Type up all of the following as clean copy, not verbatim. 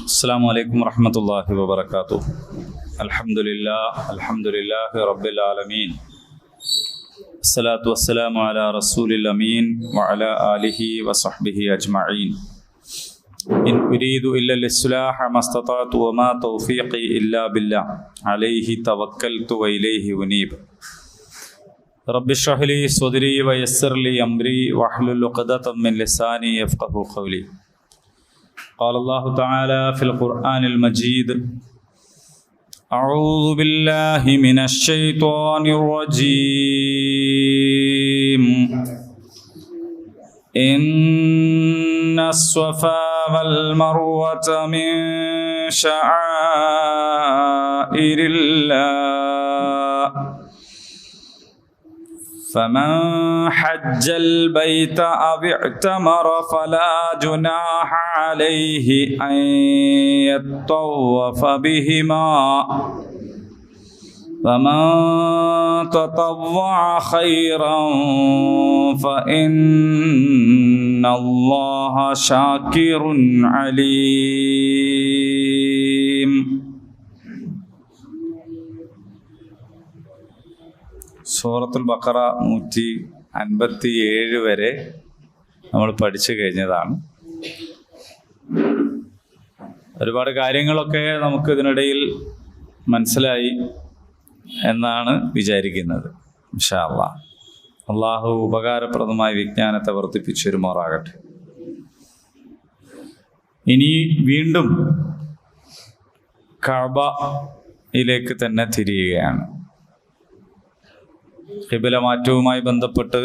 അസ്സലാമു അലൈക്കും വറഹ്മത്തുള്ളാഹി വബറകാതുഹു. അൽഹംദുലില്ലാഹി റബ്ബിൽ ആലമീൻ. അസ്സലാത്തു വസ്സലാമു അലാ റസൂലിൽ അമീൻ വഅലാ ആലിഹി വസഹ്ബിഹി അജ്മഈൻ. ഇൻ ഉരീദു ഇല്ലൽ ഇസ്ലാഹ മസ്തതഅതു വമാ തൗഫീഖി ഇല്ലാ ബില്ലാഹ് അലൈഹി തവക്കൽതു വഇലൈഹി ഉനീബ്. റബ്ബി ഇശ്റഹ് ലി സ്വദ്രി വയസ്സിർ ലി അംരി വഹ്ലുൽ ഉഖ്ദതം മിൻ ലിസാനി യഫ്ഖഹു ഖൗലി. قال الله تعالى في القرآن المجيد: أعوذ بالله من الشيطان الرجيم. إن الصفا والمروة من شعائر الله فمن حج البيت أو اعتمر فلا جناح عليه أن يطوف بهما فمن تطوع خيرا فإن الله شاكر عليم. സൂറത്തുൽ ബഖറ 157 വരെ നമ്മൾ പഠിച്ചു കഴിഞ്ഞതാണ്. ഒരുപാട് കാര്യങ്ങളൊക്കെ നമുക്ക് ഇതിനിടയിൽ മനസ്സിലായി എന്നാണ് വിചാരിക്കുന്നത്. ഇൻഷാ അല്ലാഹ് അള്ളാഹു ഉപകാരപ്രദമായ വിജ്ഞാനത്തെ വർദ്ധിപ്പിച്ചു വരുമാറാകട്ടെ. ഇനി വീണ്ടും കഅബയിലേക്ക് തന്നെ തിരിയുകയാണ്. ഖിബല മാറ്റവുമായി ബന്ധപ്പെട്ട്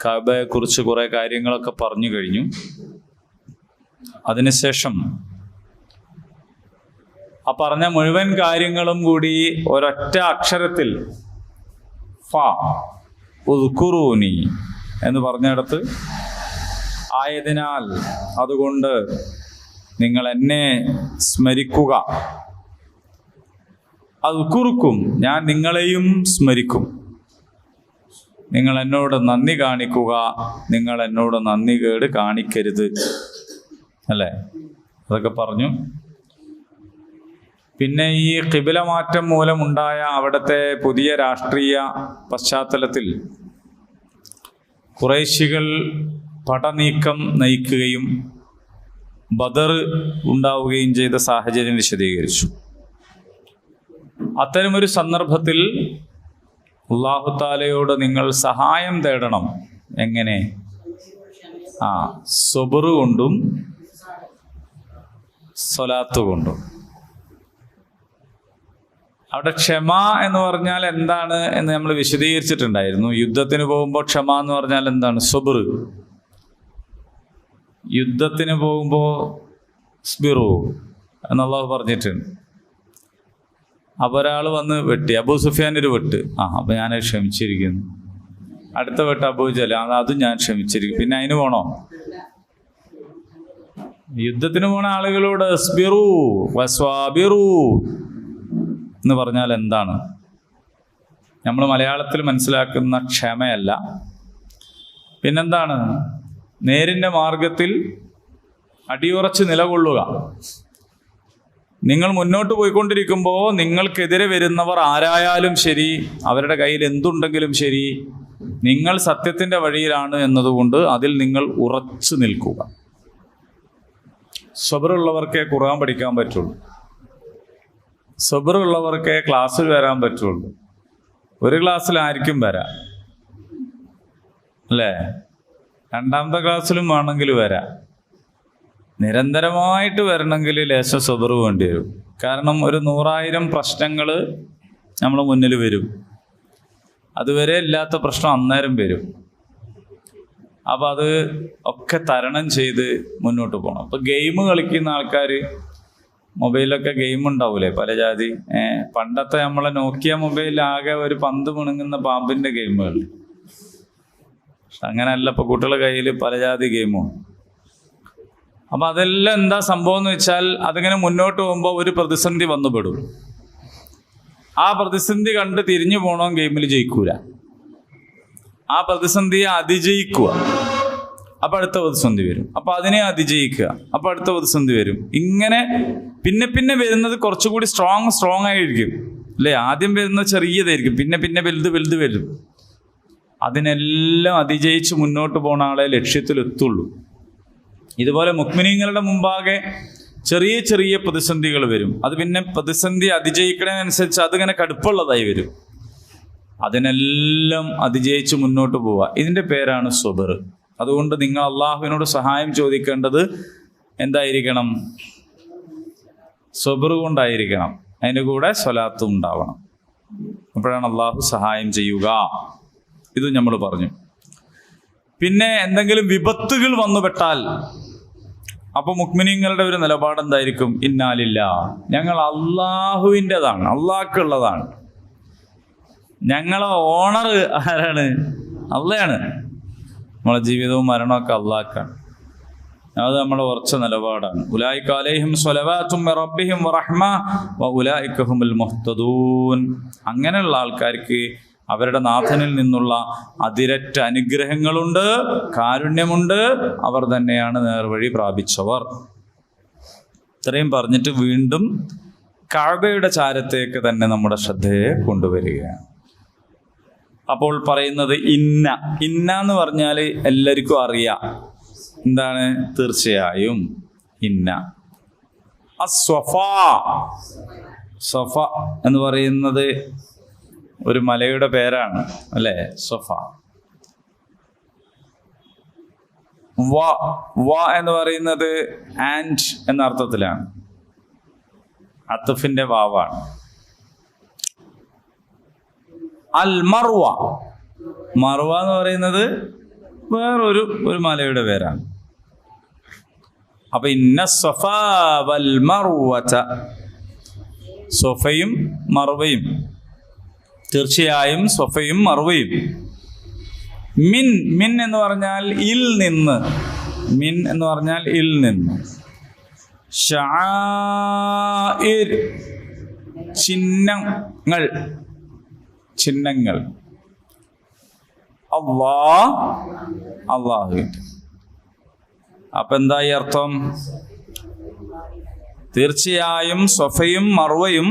കഅബയെക്കുറിച്ച് കുറേ കാര്യങ്ങളൊക്കെ പറഞ്ഞു കഴിഞ്ഞു. അതിനുശേഷം ആ പറഞ്ഞ മുഴുവൻ കാര്യങ്ങളും കൂടി ഒരൊറ്റ അക്ഷരത്തിൽ ഫ ഉദ്കുറൂനി എന്ന് പറഞ്ഞിടത്ത് ആയതിനാൽ അതുകൊണ്ട് നിങ്ങൾ എന്നെ സ്മരിക്കുക, അദ്കുറുക്കും ഞാൻ നിങ്ങളെയും സ്മരിക്കും, നിങ്ങൾ എന്നോട് നന്ദി കാണിക്കുക, നിങ്ങൾ എന്നോട് നന്ദി കേട് കാണിക്കരുത്, അല്ലേ? അതൊക്കെ പറഞ്ഞു. പിന്നെ ഈ ഖിബല മാറ്റം മൂലമുണ്ടായ അവിടുത്തെ പുതിയ രാഷ്ട്രീയ പശ്ചാത്തലത്തിൽ ഖുറൈശികൾ പടനീക്കം നയിക്കുകയും ബദർ ഉണ്ടാവുകയും ചെയ്ത സാഹചര്യം വിശദീകരിച്ചു. അത്തരമൊരു സന്ദർഭത്തിൽ അല്ലാഹു തആലയോട് നിങ്ങൾ സഹായം തേടണം. എങ്ങനെ? സബർ കൊണ്ടും സ്വലാത്ത് കൊണ്ടും. അവിടെ ക്ഷമ എന്ന് പറഞ്ഞാൽ എന്താണ് എന്ന് നമ്മൾ വിശദീകരിച്ചിട്ടുണ്ടായിരുന്നു. യുദ്ധത്തിന് പോകുമ്പോൾ ക്ഷമ എന്ന് പറഞ്ഞാൽ എന്താണ്? സബർ. യുദ്ധത്തിന് പോകുമ്പോൾ സ്ബിറു എന്നല്ലാഹു പറഞ്ഞിട്ടുണ്ട്. അപ്പോൾ ഒരാൾ വന്ന് വെട്ടി, അബൂ സുഫിയാൻ ഒരു വെട്ട്, അപ്പോൾ ഞാൻ ക്ഷമിച്ചിരിക്കുന്നു. അടുത്ത വെട്ട് അബൂ ജഹൽ, അതും ഞാൻ ക്ഷമിച്ചിരിക്കും. പിന്നെ അതിന് പോണോ? യുദ്ധത്തിന് പോണ ആളുകളോട് അസ്ബിറു വസ്വാബിറു എന്ന് പറഞ്ഞാൽ എന്താണ്? നമ്മൾ മലയാളത്തിൽ മനസ്സിലാക്കുന്ന ക്ഷമയല്ല. പിന്നെന്താണ്? നേരിൻ്റെ മാർഗത്തിൽ അടിയുറച്ച് നിലകൊള്ളുക. നിങ്ങൾ മുന്നോട്ട് പോയിക്കൊണ്ടിരിക്കുമ്പോൾ നിങ്ങൾക്കെതിരെ വരുന്നവർ ആരായാലും ശരി, അവരുടെ കയ്യിൽ എന്തുണ്ടെങ്കിലും ശരി, നിങ്ങൾ സത്യത്തിൻ്റെ വഴിയിലാണ് എന്നതുകൊണ്ട് അതിൽ നിങ്ങൾ ഉറച്ചു നിൽക്കുക. സബറുള്ളവർക്കേ ഖുർആൻ പഠിക്കാൻ പറ്റുള്ളൂ. സബറുള്ളവർക്കേ ക്ലാസ്സിൽ വരാൻ പറ്റുള്ളൂ. ഒരു ക്ലാസ്സിലായിരിക്കും വരാം, അല്ലേ? രണ്ടാമത്തെ ക്ലാസ്സിലും വേണമെങ്കിൽ വരാം. നിരന്തരമായിട്ട് വരണമെങ്കിൽ ലേശം സബർ വേണ്ടി വരും. കാരണം ഒരു 100,000 പ്രശ്നങ്ങൾ നമ്മളെ മുന്നിൽ വരും. അതുവരെ ഇല്ലാത്ത പ്രശ്നം അന്നേരം വരും. അപ്പം അത് ഒക്കെ തരണം ചെയ്ത് മുന്നോട്ട് പോകണം. അപ്പം ഗെയിം കളിക്കുന്ന ആൾക്കാർ, മൊബൈലൊക്കെ ഗെയിം ഉണ്ടാവൂലേ പല ജാതി. പണ്ടത്തെ നമ്മളെ നോക്കിയ മൊബൈലിലാകെ ഒരു പന്ത് മുണുങ്ങുന്ന പാമ്പിൻ്റെ ഗെയിമുകൾ. അങ്ങനെയല്ല, ഇപ്പോൾ കുട്ടികളുടെ കയ്യിൽ പല ജാതി ഗെയിമും. അപ്പം അതെല്ലാം എന്താ സംഭവം എന്ന് വെച്ചാൽ, അതിങ്ങനെ മുന്നോട്ട് പോകുമ്പോൾ ഒരു പ്രതിസന്ധി വന്നുപെടും. ആ പ്രതിസന്ധി കണ്ട് തിരിഞ്ഞു പോകണം, ഗെയിമിൽ ജയിക്കൂല. ആ പ്രതിസന്ധിയെ അതിജയിക്കുക, അപ്പൊ അടുത്ത പ്രതിസന്ധി വരും, അപ്പൊ അതിനെ അതിജയിക്കുക, അപ്പൊ അടുത്ത പ്രതിസന്ധി വരും. ഇങ്ങനെ പിന്നെ പിന്നെ വരുന്നത് കുറച്ചുകൂടി സ്ട്രോങ് ആയിരിക്കും അല്ലേ. ആദ്യം വരുന്നത് ചെറിയതായിരിക്കും, പിന്നെ പിന്നെ വലുത് വരും. അതിനെല്ലാം അതിജയിച്ച് മുന്നോട്ട് പോകുന്ന ആളെ ലക്ഷ്യത്തിലെത്തുള്ളൂ. ഇതുപോലെ മുഅ്മിനീങ്ങളുടെ മുമ്പാകെ ചെറിയ ചെറിയ പ്രതിസന്ധികൾ വരും. അത് പിന്നെ പ്രതിസന്ധി അതിജയിക്കണതിനനുസരിച്ച് അതിങ്ങനെ കടുപ്പുള്ളതായി വരും. അതിനെല്ലാം അതിജയിച്ച് മുന്നോട്ട് പോവുക, ഇതിൻ്റെ പേരാണ് സ്വബർ. അതുകൊണ്ട് നിങ്ങൾ അള്ളാഹുവിനോട് സഹായം ചോദിക്കേണ്ടത് എന്തായിരിക്കണം? സ്വബർ കൊണ്ടായിരിക്കണം. അതിൻ്റെ കൂടെ സ്വലാത്തും ഉണ്ടാവണം. അപ്പോഴാണ് അള്ളാഹു സഹായം ചെയ്യുക. ഇത് നമ്മൾ പറഞ്ഞു. പിന്നെ എന്തെങ്കിലും വിപത്തുകൾ വന്നുപെട്ടാൽ അപ്പോൾ മുഅ്മിനീങ്ങളുടെ ഒരു നിലപാട് എന്തായിരിക്കും? ഇന്നാലില്ലാ, ഞങ്ങൾ അള്ളാഹുവിൻ്റെതാണ്, അള്ളാഹ്ക്കുള്ളതാണ്. ഞങ്ങളെ ഓണർ ആരാണ്? അള്ളയാണ്. നമ്മളെ ജീവിതവും മരണമൊക്കെ അള്ളാഹ്ക്കാണ്. അത് നമ്മുടെ ഉറച്ച നിലപാടാണ്. ഉലൈക അലൈഹിം സ്വലവാത്തും മിർ റബ്ബിഹിം വറഹ്മ വഉലൈക ഹുമുൽ മുഹ്തദൂൻ. അങ്ങനെയുള്ള ആൾക്കാർക്ക് അവരുടെ നാഥനിൽ നിന്നുള്ള അതിരറ്റ അനുഗ്രഹങ്ങളുണ്ട്, കാരുണ്യമുണ്ട്. അവർ തന്നെയാണ് നേർവഴി പ്രാപിച്ചവർ. ഇത്രയും പറഞ്ഞിട്ട് വീണ്ടും കഅബയുടെ ചാരത്തേക്ക് തന്നെ നമ്മുടെ ശ്രദ്ധയെ കൊണ്ടുവരികയാണ്. അപ്പോൾ പറയുന്നത് ഇന്ന എന്ന് പറഞ്ഞാൽ എല്ലാവർക്കും അറിയാം. എന്താണ്? തീർച്ചയായും ഇന്ന. സ്വഫ എന്ന് പറയുന്നത് ഒരു മലയുടെ പേരാണ് അല്ലേ? സ്വഫ. വ എന്ന് പറയുന്നത് ആൻഡ് എന്ന അർത്ഥത്തിലാണ്. അത്ഫിന്റെ വാവാണ്. അൽ മർവ എന്ന് പറയുന്നത് വേറൊരു മലയുടെ പേരാണ്. അപ്പൊ ഇന്ന സ്വഫാ വൽ മർവത, സ്വഫയും മർവയും, തീർച്ചയായും സ്വഫയും മർവയും. മിൻ എന്ന് പറഞ്ഞാൽ ഇൽ നിന്ന്, മിൻ എന്ന് പറഞ്ഞാൽ ഇൽ നിന്ന്. ശആഇർ, ചിഹ്നങ്ങൾ. അള്ളാഹുവിൻ്റെ. അപ്പൊ എന്തായി അർത്ഥം? തീർച്ചയായും സ്വഫയും മർവയും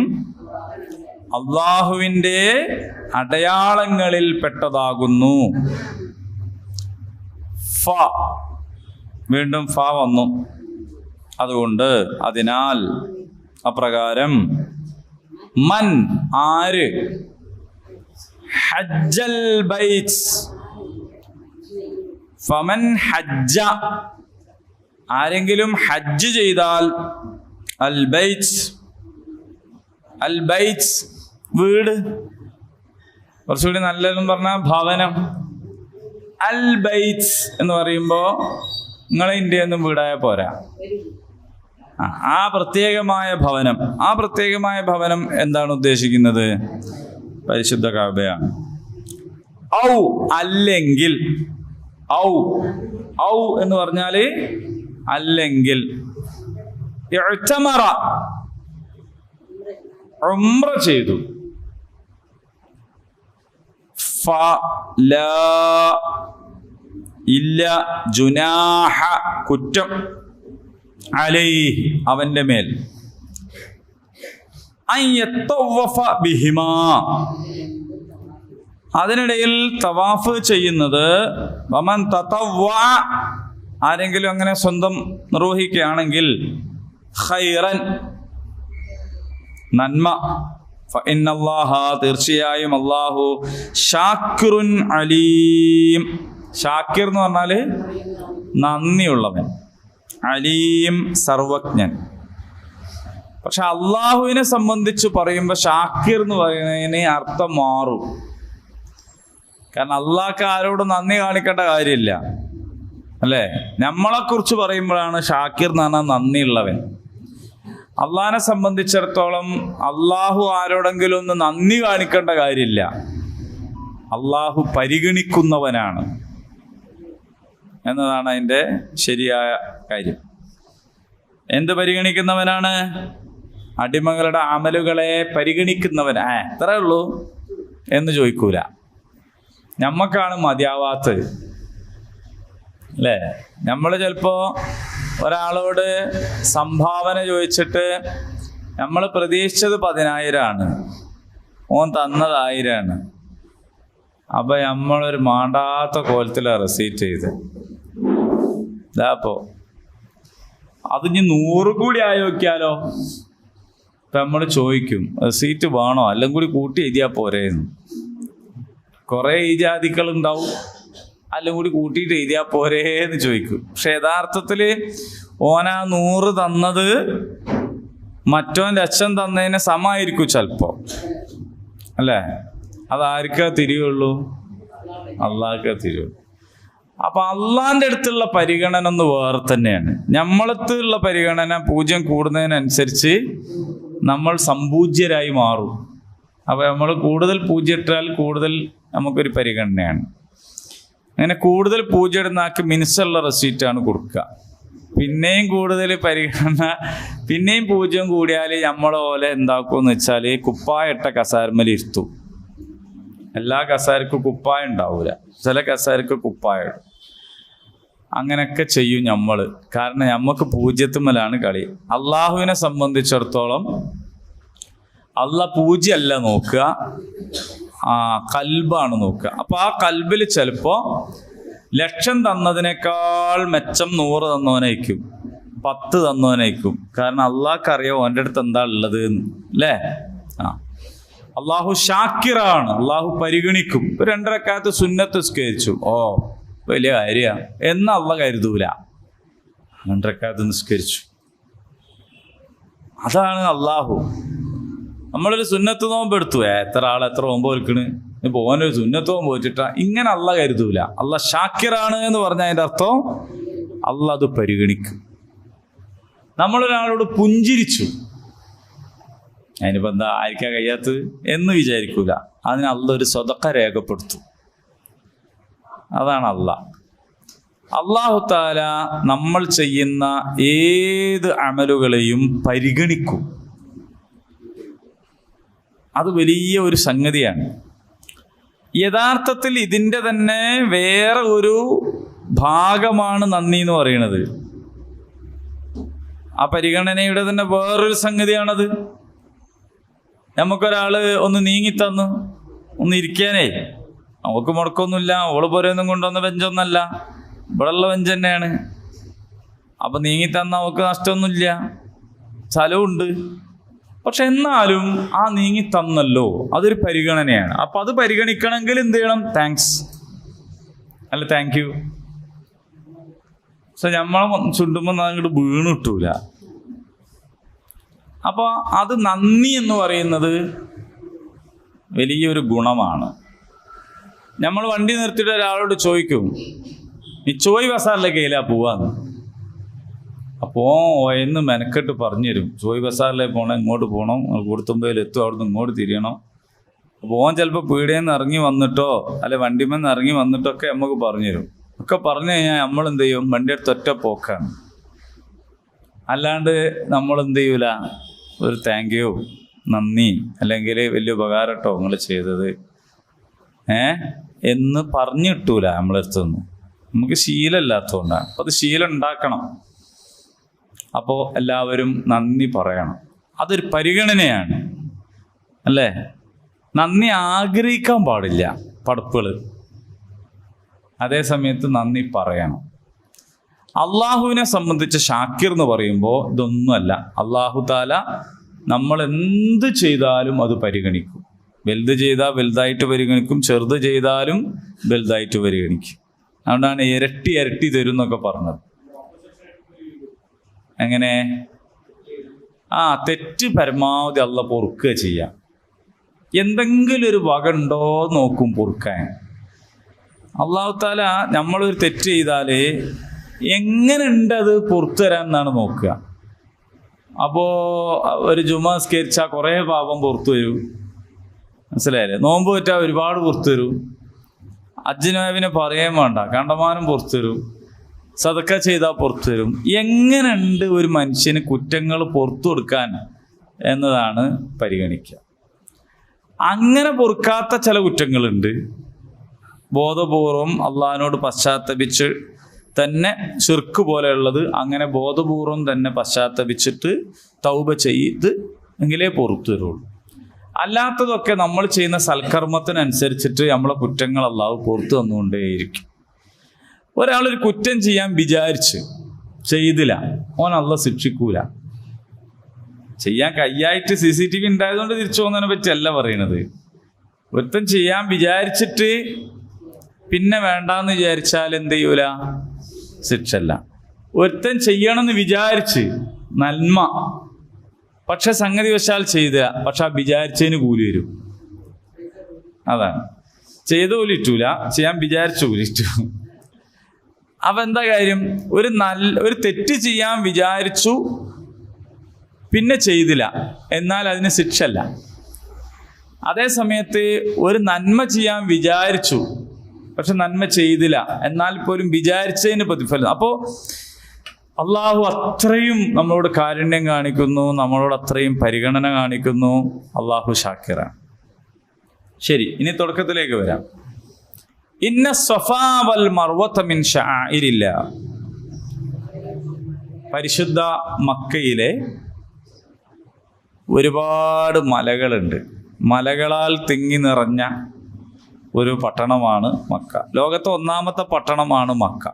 അള്ളാഹുവിൻ്റെ അടയാളങ്ങളിൽ പെട്ടതാകുന്നു. വീണ്ടും ഫ വന്നു. അതുകൊണ്ട് അതിനാൽ അപ്രകാരം മൻ ആര്, ഹജ്ജൽ ബൈത്ത്, ഫമൻ ഹജ്ജ ആരെങ്കിലും ഹജ്ജ് ചെയ്താൽ, അൽ ബൈത്ത് വീട്, കുറച്ചുകൂടി നല്ലതെന്ന് പറഞ്ഞാൽ ഭവനം. അൽ ബൈത്ത് എന്ന് പറയുമ്പോൾ നിങ്ങളെ ഇന്ത്യയൊന്നും വീടായ പോരാ, ആ പ്രത്യേകമായ ഭവനം. ആ പ്രത്യേകമായ ഭവനം എന്താണ് ഉദ്ദേശിക്കുന്നത്? പരിശുദ്ധ കഅബയാണ്. ഔ അല്ലെങ്കിൽ, ഔ എന്ന് പറഞ്ഞാല് അല്ലെങ്കിൽ. ഇഅ്തമറ ഉംറ ചെയ്തു. ലാ ഇല്ല, ജുനാഹ കുറ്റം, അലൈഹി അവന്റെ മേൽ, അൻ യത്തവഫ ബിഹിമാ അതിനിടയിൽ തവാഫ് ചെയ്യുന്നത്. വമൻ തതവ്വ ആരെങ്കിലും അങ്ങനെ സ്വന്തം നിർവഹിക്കുകയാണെങ്കിൽ, ഖൈറൻ നന്മ, ഫഇന്നല്ലാഹ തീർച്ചയായും അല്ലാഹു ഷാക്കിറുൻ അലീം. ഷാക്കിർ എന്ന് പറഞ്ഞാൽ നന്ദിയുള്ളവൻ, അലീം സർവജ്ഞൻ. പക്ഷെ അള്ളാഹുവിനെ സംബന്ധിച്ച് പറയുമ്പോൾ ഷാക്കിർ എന്ന് പറയുന്നതിന് അർത്ഥം മാറും. കാരണം അള്ളാഹ്ക്ക് ആരോടും നന്ദി കാണിക്കേണ്ട കാര്യമില്ല അല്ലേ? നമ്മളെക്കുറിച്ച് പറയുമ്പോഴാണ് ഷാക്കിർ എന്ന് പറഞ്ഞാൽ നന്ദിയുള്ളവൻ. അള്ളാഹിനെ സംബന്ധിച്ചിടത്തോളം അള്ളാഹു ആരോടെങ്കിലും ഒന്ന് നന്ദി കാണിക്കേണ്ട കാര്യമില്ല. അള്ളാഹു പരിഗണിക്കുന്നവനാണ് എന്നതാണ് അതിൻ്റെ ശരിയായ കാര്യം. എന്ത് പരിഗണിക്കുന്നവനാണ്? അടിമകളുടെ അമലുകളെ പരിഗണിക്കുന്നവൻ. എത്രേ ഉള്ളൂ എന്ന് ചോദിക്കൂല. നമ്മക്കാണ് മതിയാവാത്തത്. അല്ലേ? നമ്മൾ ചിലപ്പോൾ ഒരാളോട് സംഭാവന ചോദിച്ചിട്ട് നമ്മൾ പ്രതീക്ഷിച്ചത് 10,000 ഓൻ തന്നത് 1,000. അപ്പം നമ്മളൊരു മാണ്ടാത്ത കോലത്തിലാണ് റെസീറ്റ് ചെയ്ത്. ഇതാപ്പോ അത് ഇനി 100 കൂടി ആയി നോക്കിയാലോ? ഇപ്പം നമ്മൾ ചോദിക്കും റെസീറ്റ് വേണോ, എല്ലാം കൂടി കൂട്ടി എഴുതിയാൽ പോരേന്ന്. കുറേ ഈ ജാതികളുണ്ടാവും, എല്ലാം കൂടി കൂട്ടിയിട്ട് എഴുതിയാൽ പോരേന്ന് ചോദിക്കും. പക്ഷെ യഥാർത്ഥത്തിൽ ഓനാ 100 തന്നത് മറ്റോൻ 1,00,000 തന്നതിന് സമമായിരിക്കും ചിലപ്പോൾ, അല്ലേ? അതാർക്കാ തിരിയുള്ളൂ? അള്ളാഹ്ക്കാ തിരിയുള്ളൂ. അപ്പം അള്ളാഹിൻ്റെ അടുത്തുള്ള പരിഗണന ഒന്ന് വേറെ തന്നെയാണ്. നമ്മളടുത്തുള്ള പരിഗണന 0 കൂടുന്നതിനനുസരിച്ച് നമ്മൾ സംപൂജ്യരായി മാറും. അപ്പം നമ്മൾ കൂടുതൽ 0 ഇട്ടാൽ കൂടുതൽ നമുക്കൊരു പരിഗണനയാണ്. അങ്ങനെ കൂടുതൽ 0 ഇടുന്നാക്കി മിനിസുള്ള റെസീറ്റാണ് കൊടുക്കുക. പിന്നെയും കൂടുതൽ പരിഗണന, പിന്നെയും 0 കൂടിയാൽ നമ്മളെ പോലെ എന്താക്കുമെന്ന് വെച്ചാൽ കുപ്പായിട്ട കസാരമ്മൽ ഇരുത്തും. എല്ലാ കസാരക്കും കുപ്പായം ഉണ്ടാവില്ല, ചില കസാരക്ക് കുപ്പായം. അങ്ങനെയൊക്കെ ചെയ്യും നമ്മൾ. കാരണം നമുക്ക് 0 കളി. അള്ളാഹുവിനെ സംബന്ധിച്ചിടത്തോളം അള്ളാഹ് 0 അല്ല നോക്കുക, കൽബാണ് നോക്കുക. അപ്പോൾ ആ കൽബിൽ ചിലപ്പോൾ 1,00,000 തന്നതിനേക്കാൾ മെച്ചം 100 തന്നവനായിരിക്കും, 10 തന്നവനായിരിക്കും. കാരണം അള്ളാഹ്ക്കറിയാം ഓൻ്റെ അടുത്ത് എന്താ ഉള്ളത് അല്ലേ? അള്ളാഹു ഷാക്കിറാണ്, അള്ളാഹു പരിഗണിക്കും. 2 റക്അത്ത് സുന്നത്ത് നിസ്കരിച്ചു, വലിയ കാര്യമാണ് എന്ന് അള്ളാഹ് കരുതൂല. 2 റക്അത്ത് നിസ്കരിച്ചു, അതാണ് അള്ളാഹു. നമ്മളൊരു സുന്നത്ത് നോമ്പ് എടുത്തു, എത്ര ആൾ എത്ര നോമ്പ് വെക്കണ്, ഇപ്പോൾ ഓനൊരു സുന്നത്ത് നോമ്പ് വെച്ചിട്ടാ, ഇങ്ങനെ അള്ളാഹ് കരുതൂല. അള്ളാഹ് ഷാക്കിറാണ് എന്ന് പറഞ്ഞാൽ അതിൻ്റെ അർത്ഥം അള്ളാഹ് അത് പരിഗണിക്കും. നമ്മളൊരാളോട് പുഞ്ചിരിച്ചു, അതിനിപ്പോൾ എന്താ ആയിരിക്കാൻ കഴിയാത്തത് എന്ന് വിചാരിക്കൂല. അതിന് അള്ളാഹ് ഒരു സ്വതക്ക രേഖപ്പെടുത്തും. അതാണ് അള്ളാഹ്. അല്ലാഹു തആല നമ്മൾ ചെയ്യുന്ന ഏത് അമലുകളെയും പരിഗണിക്കും. അത് വലിയ ഒരു സംഗതിയാണ്. യഥാർത്ഥത്തിൽ ഇതിൻ്റെ തന്നെ വേറെ ഒരു ഭാഗമാണ് നന്ദി എന്ന് പറയുന്നത്. ആ പരിഗണനയുടെ തന്നെ വേറൊരു സംഗതിയാണത്. നമുക്കൊരാൾ ഒന്ന് നീങ്ങിത്തന്നു, ഒന്ന് ഇരിക്കാനേ, നമുക്ക് മുടക്കൊന്നുമില്ല, ഓള് പോരൊന്നും കൊണ്ടുവന്ന ബെഞ്ചൊന്നല്ല, ഇവിടെയുള്ള ബെഞ്ച് തന്നെയാണ്. അപ്പം നീങ്ങിത്തന്ന നമുക്ക് നഷ്ടമൊന്നുമില്ല, സ്ഥലമുണ്ട്. പക്ഷെ എന്നാലും ആ നീങ്ങി തന്നല്ലോ, അതൊരു പരിഗണനയാണ്. അപ്പം അത് പരിഗണിക്കണമെങ്കിൽ എന്ത് ചെയ്യണം? താങ്ക്സ് അല്ല താങ്ക് യു. പക്ഷെ നമ്മളെ ചുണ്ടുമ്പോൾ അങ്ങോട്ട് വീണ് കിട്ടൂല. അപ്പോൾ അത് നന്ദി എന്ന് പറയുന്നത് വലിയൊരു ഗുണമാണ്. നമ്മൾ വണ്ടി നിർത്തിയിട്ട് ഒരാളോട് ചോദിക്കും, നീ ചോയ് ബസാറിലേക്ക് കയ്യിലാ പോവാന്ന്. അപ്പോൾ എന്ന് മെനക്കെട്ട് പറഞ്ഞുതരും, ചോയ് ബസാറിലേക്ക് പോകണം, ഇങ്ങോട്ട് പോകണം, കൊടുത്തുമ്പോയിൽ എത്തും, അവിടുന്ന് ഇങ്ങോട്ട് തിരിയണം. അപ്പോൾ ഓൻ ചിലപ്പോൾ പീടികയിൽ നിന്ന് ഇറങ്ങി വന്നിട്ടോ അല്ലെ വണ്ടിയിൽ നിന്ന് ഇറങ്ങി വന്നിട്ടോ ഒക്കെ നമുക്ക് പറഞ്ഞുതരും. ഒക്കെ പറഞ്ഞു കഴിഞ്ഞാൽ നമ്മൾ എന്ത് ചെയ്യും? വണ്ടി എടുത്ത് ഒറ്റ പോക്കാണ്. അല്ലാണ്ട് നമ്മൾ എന്ത് ചെയ്യൂല, ഒരു താങ്ക് യു, നന്ദി, അല്ലെങ്കിൽ വലിയ ഉപകാരം കേട്ടോ നിങ്ങൾ ചെയ്തത് എന്ന് പറഞ്ഞു കിട്ടൂല നമ്മളടുത്തൊന്നും. നമുക്ക് ശീലമില്ലാത്തതുകൊണ്ടാണ്. അപ്പോൾ അത് ശീലം ഉണ്ടാക്കണം. അപ്പോൾ എല്ലാവരും നന്ദി പറയണം. അതൊരു പരിഗണനയാണ്, അല്ലേ? നന്ദി ആഗ്രഹിക്കാൻ പാടില്ല പടപ്പുകൾ. അതേ സമയത്ത് നന്ദി പറയണം. അള്ളാഹുവിനെ സംബന്ധിച്ച് ഷാക്കിർ എന്ന് പറയുമ്പോൾ ഇതൊന്നുമല്ല. അള്ളാഹു താല നമ്മൾ എന്ത് ചെയ്താലും അത് പരിഗണിക്കും. വലുത് ചെയ്താൽ വലുതായിട്ട് പരിഗണിക്കും, ചെറുത് ചെയ്താലും വലുതായിട്ട് പരിഗണിക്കും. അതുകൊണ്ടാണ് ഇരട്ടി ഇരട്ടി തരും എന്നൊക്കെ പറഞ്ഞത്. എങ്ങനെ? തെറ്റ് പരമാവധി അള്ളാഹ് പൊറുക്കുക ചെയ്യാം. എന്തെങ്കിലും ഒരു വക ഉണ്ടോ നോക്കും പൊറുക്കാൻ. അള്ളാഹു താല നമ്മളൊരു തെറ്റ് ചെയ്താൽ എങ്ങനെ ഉണ്ട് അത് പുറത്തു തരാൻ എന്നാണ് നോക്കുക. അപ്പോൾ ഒരു ജുമാ സ്കരിച്ചാൽ കുറേ പാപം പുറത്തു വരും, മനസ്സിലായില്ലേ? നോമ്പ് പറ്റാൽ ഒരുപാട് പുറത്തു വരും. അജ്ജിനാവിനെ പറയാൻ വേണ്ട, കണ്ടമാനം പുറത്തു വരും. സദക്ക ചെയ്താൽ പുറത്തു വരും. എങ്ങനെയുണ്ട് ഒരു മനുഷ്യന് കുറ്റങ്ങൾ പുറത്തു കൊടുക്കാൻ എന്നതാണ് പരിഗണിക്കുക. അങ്ങനെ പൊറുക്കാത്ത ചില കുറ്റങ്ങളുണ്ട്. ബോധപൂർവം അള്ളാഹിനോട് പശ്ചാത്തപിച്ച് തന്നെ ശിർക്ക് പോലെയുള്ളത് അങ്ങനെ ബോധപൂർവം തന്നെ പശ്ചാത്തപിച്ചിട്ട് തൗബ ചെയ്ത് എങ്കിലേ പുറത്തു വരുള്ളൂ. അല്ലാത്തതൊക്കെ നമ്മൾ ചെയ്യുന്ന സൽക്കർമ്മത്തിനനുസരിച്ചിട്ട് നമ്മളെ കുറ്റങ്ങൾ അല്ലാഹു പുറത്തു വന്നുകൊണ്ടേയിരിക്കും. ഒരാളൊരു കുറ്റം ചെയ്യാൻ വിചാരിച്ച് ചെയ്തില്ല, ഓൻ അല്ലാഹു ശിക്ഷിക്കൂല. ചെയ്യാൻ കയ്യായിട്ട് CCTV ഉണ്ടായതുകൊണ്ട് തിരിച്ചു പോകുന്നതിനെ പറ്റിയല്ല പറയണത്. ഒരുത്തൻ ചെയ്യാൻ വിചാരിച്ചിട്ട് പിന്നെ വേണ്ടാന്ന് വിചാരിച്ചാൽ എന്ത് ചെയ്യൂല? ശിക്ഷല്ല. ഒരുത്തൻ ചെയ്യണമെന്ന് വിചാരിച്ച് നന്മ, പക്ഷെ സംഗതി വശാൽ ചെയ്ത, പക്ഷെ ആ വിചാരിച്ചതിന് കൂലി വരും. അതാണ് ചെയ്ത കൂലി ഇറ്റൂല, ചെയ്യാൻ വിചാരിച്ച കൂലി ഇറ്റു. അപ്പൊ എന്താ കാര്യം? ഒരു തെറ്റ് ചെയ്യാൻ വിചാരിച്ചു, പിന്നെ ചെയ്തില്ല, എന്നാൽ അതിന് ശിക്ഷല്ല. അതേ സമയത്ത് ഒരു നന്മ ചെയ്യാൻ വിചാരിച്ചു, പക്ഷെ നന്മ ചെയ്തില്ല, എന്നാൽ പോലും വിചാരിച്ചതിന് പ്രതിഫലം. അപ്പോൾ അള്ളാഹു അത്രയും നമ്മളോട് കാരുണ്യം കാണിക്കുന്നു, നമ്മളോട് അത്രയും പരിഗണന കാണിക്കുന്നു. അള്ളാഹു ഷാക്കിറാണ്. ശരി, ഇനി തുടക്കത്തിലേക്ക് വരാം. ഇന്ന സ്വഫാ വൽ മർവത മിൻ ശആഇരില്ലാഹ്. പരിശുദ്ധ മക്കയിലെ ഒരുപാട് മലകളുണ്ട്. മലകളാൽ തിങ്ങി നിറഞ്ഞ ഒരു പട്ടണമാണ് മക്ക. ലോകത്തെ ഒന്നാമത്തെ പട്ടണമാണ് മക്ക.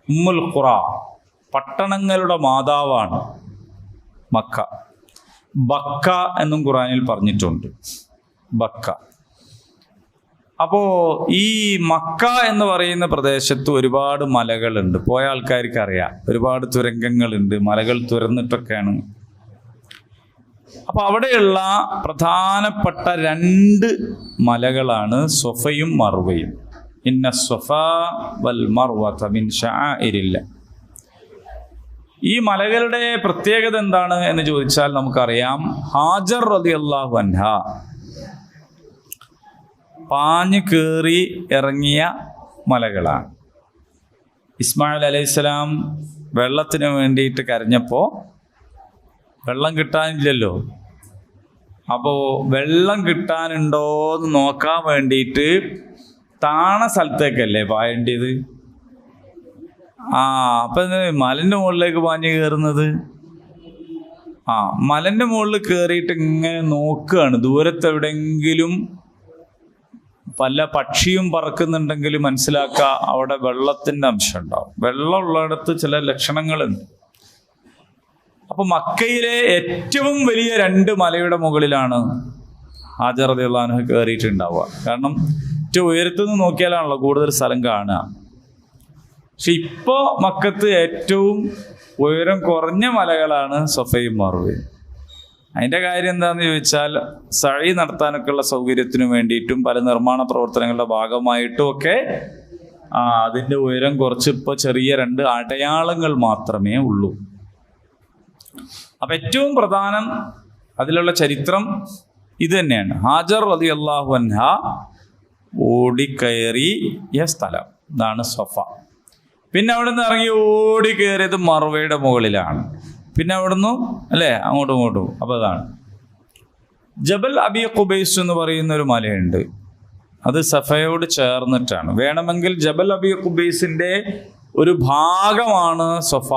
ഉമ്മുൽ ഖുറ, പട്ടണങ്ങളുടെ മാതാവാണ് മക്ക. ബക്ക എന്നും ഖുറാനിൽ പറഞ്ഞിട്ടുണ്ട്. ബക്ക. അപ്പോ ഈ മക്ക എന്ന് പറയുന്ന പ്രദേശത്ത് ഒരുപാട് മലകളുണ്ട്. പോയ ആൾക്കാർക്ക് അറിയാം, ഒരുപാട് തുരങ്കങ്ങളുണ്ട്, മലകൾ തുരന്നിട്ടൊക്കെയാണ്. അപ്പൊ അവിടെയുള്ള പ്രധാനപ്പെട്ട 2 മലകളാണ് സ്വഫയും മർവയും. ഇന്ന സ്വഫാ വൽ മർവത മിൻ ശആഇരില്ലാഹ്. ഈ മലകളുടെ പ്രത്യേകത എന്താണ് എന്ന് ചോദിച്ചാൽ നമുക്കറിയാം. ഹാജർ റളിയല്ലാഹു അൻഹ പാഞ്ഞു കയറി ഇറങ്ങിയ മലകളാണ്. ഇസ്മായിൽ അലൈഹിസ്സലാം വെള്ളത്തിന് വേണ്ടിയിട്ട് കരഞ്ഞപ്പോൾ വെള്ളം കിട്ടാനില്ലല്ലോ. അപ്പോൾ വെള്ളം കിട്ടാനുണ്ടോയെന്ന് നോക്കാൻ വേണ്ടിയിട്ട് താണ സ്ഥലത്തേക്കല്ലേ പായേണ്ടത്. അപ്പം മലൻ്റെ മുകളിലേക്ക് പാഞ്ഞ് കയറുന്നത്. മലൻ്റെ മുകളിൽ കയറിയിട്ട് ഇങ്ങനെ നോക്കുകയാണ്. ദൂരത്തെവിടെയെങ്കിലും പല പക്ഷിയും പറക്കുന്നുണ്ടെങ്കിൽ മനസ്സിലാക്കുക അവിടെ വെള്ളത്തിൻ്റെ അംശം ഉണ്ടാവും. വെള്ളമുള്ളിടത്ത് ചില ലക്ഷണങ്ങളുണ്ട്. അപ്പൊ മക്കയിലെ ഏറ്റവും വലിയ 2 മലയുടെ മുകളിലാണ് ഹാജർ റളിയല്ലാഹു അൻഹ കയറിയിട്ടുണ്ടാവുക. കാരണം ഏറ്റവും ഉയരത്തുനിന്ന് നോക്കിയാലാണല്ലോ കൂടുതൽ സ്ഥലം കാണുക. പക്ഷെ ഇപ്പോ മക്കത്ത് ഏറ്റവും ഉയരം കുറഞ്ഞ മലകളാണ് സ്വഫയും മർവയും. അതിന്റെ കാര്യം എന്താണെന്ന് ചോദിച്ചാൽ സഅയ് നടത്താനൊക്കെയുള്ള സൗകര്യത്തിനു വേണ്ടിയിട്ടും പല നിർമ്മാണ പ്രവർത്തനങ്ങളുടെ ഭാഗമായിട്ടും ഒക്കെ അതിന്റെ ഉയരം കുറച്ച് ഇപ്പോൾ ചെറിയ 2 അടയാളങ്ങൾ മാത്രമേ ഉള്ളൂ. അപ്പൊ ഏറ്റവും പ്രധാനം അതിലുള്ള ചരിത്രം ഇത് തന്നെയാണ്. ഹാജർ റളിയല്ലാഹു അൻഹ ഓടിക്കയറിയ സ്ഥലം ഇതാണ് സ്വഫ. പിന്നെ അവിടെ നിന്ന് ഇറങ്ങി ഓടി കയറിയത് മർവയുടെ മുകളിലാണ്. പിന്നെ അവിടുന്ന് അല്ലേ അങ്ങോട്ടും ഇങ്ങോട്ടും. അപ്പൊ അതാണ് ജബൽ അബി ഖുബൈസ് എന്ന് പറയുന്ന ഒരു മലയുണ്ട്. അത് സഫയോട് ചേർന്നിട്ടാണ്. വേണമെങ്കിൽ ജബൽ അബി ഖുബൈസിന്റെ ഒരു ഭാഗമാണ് സ്വഫ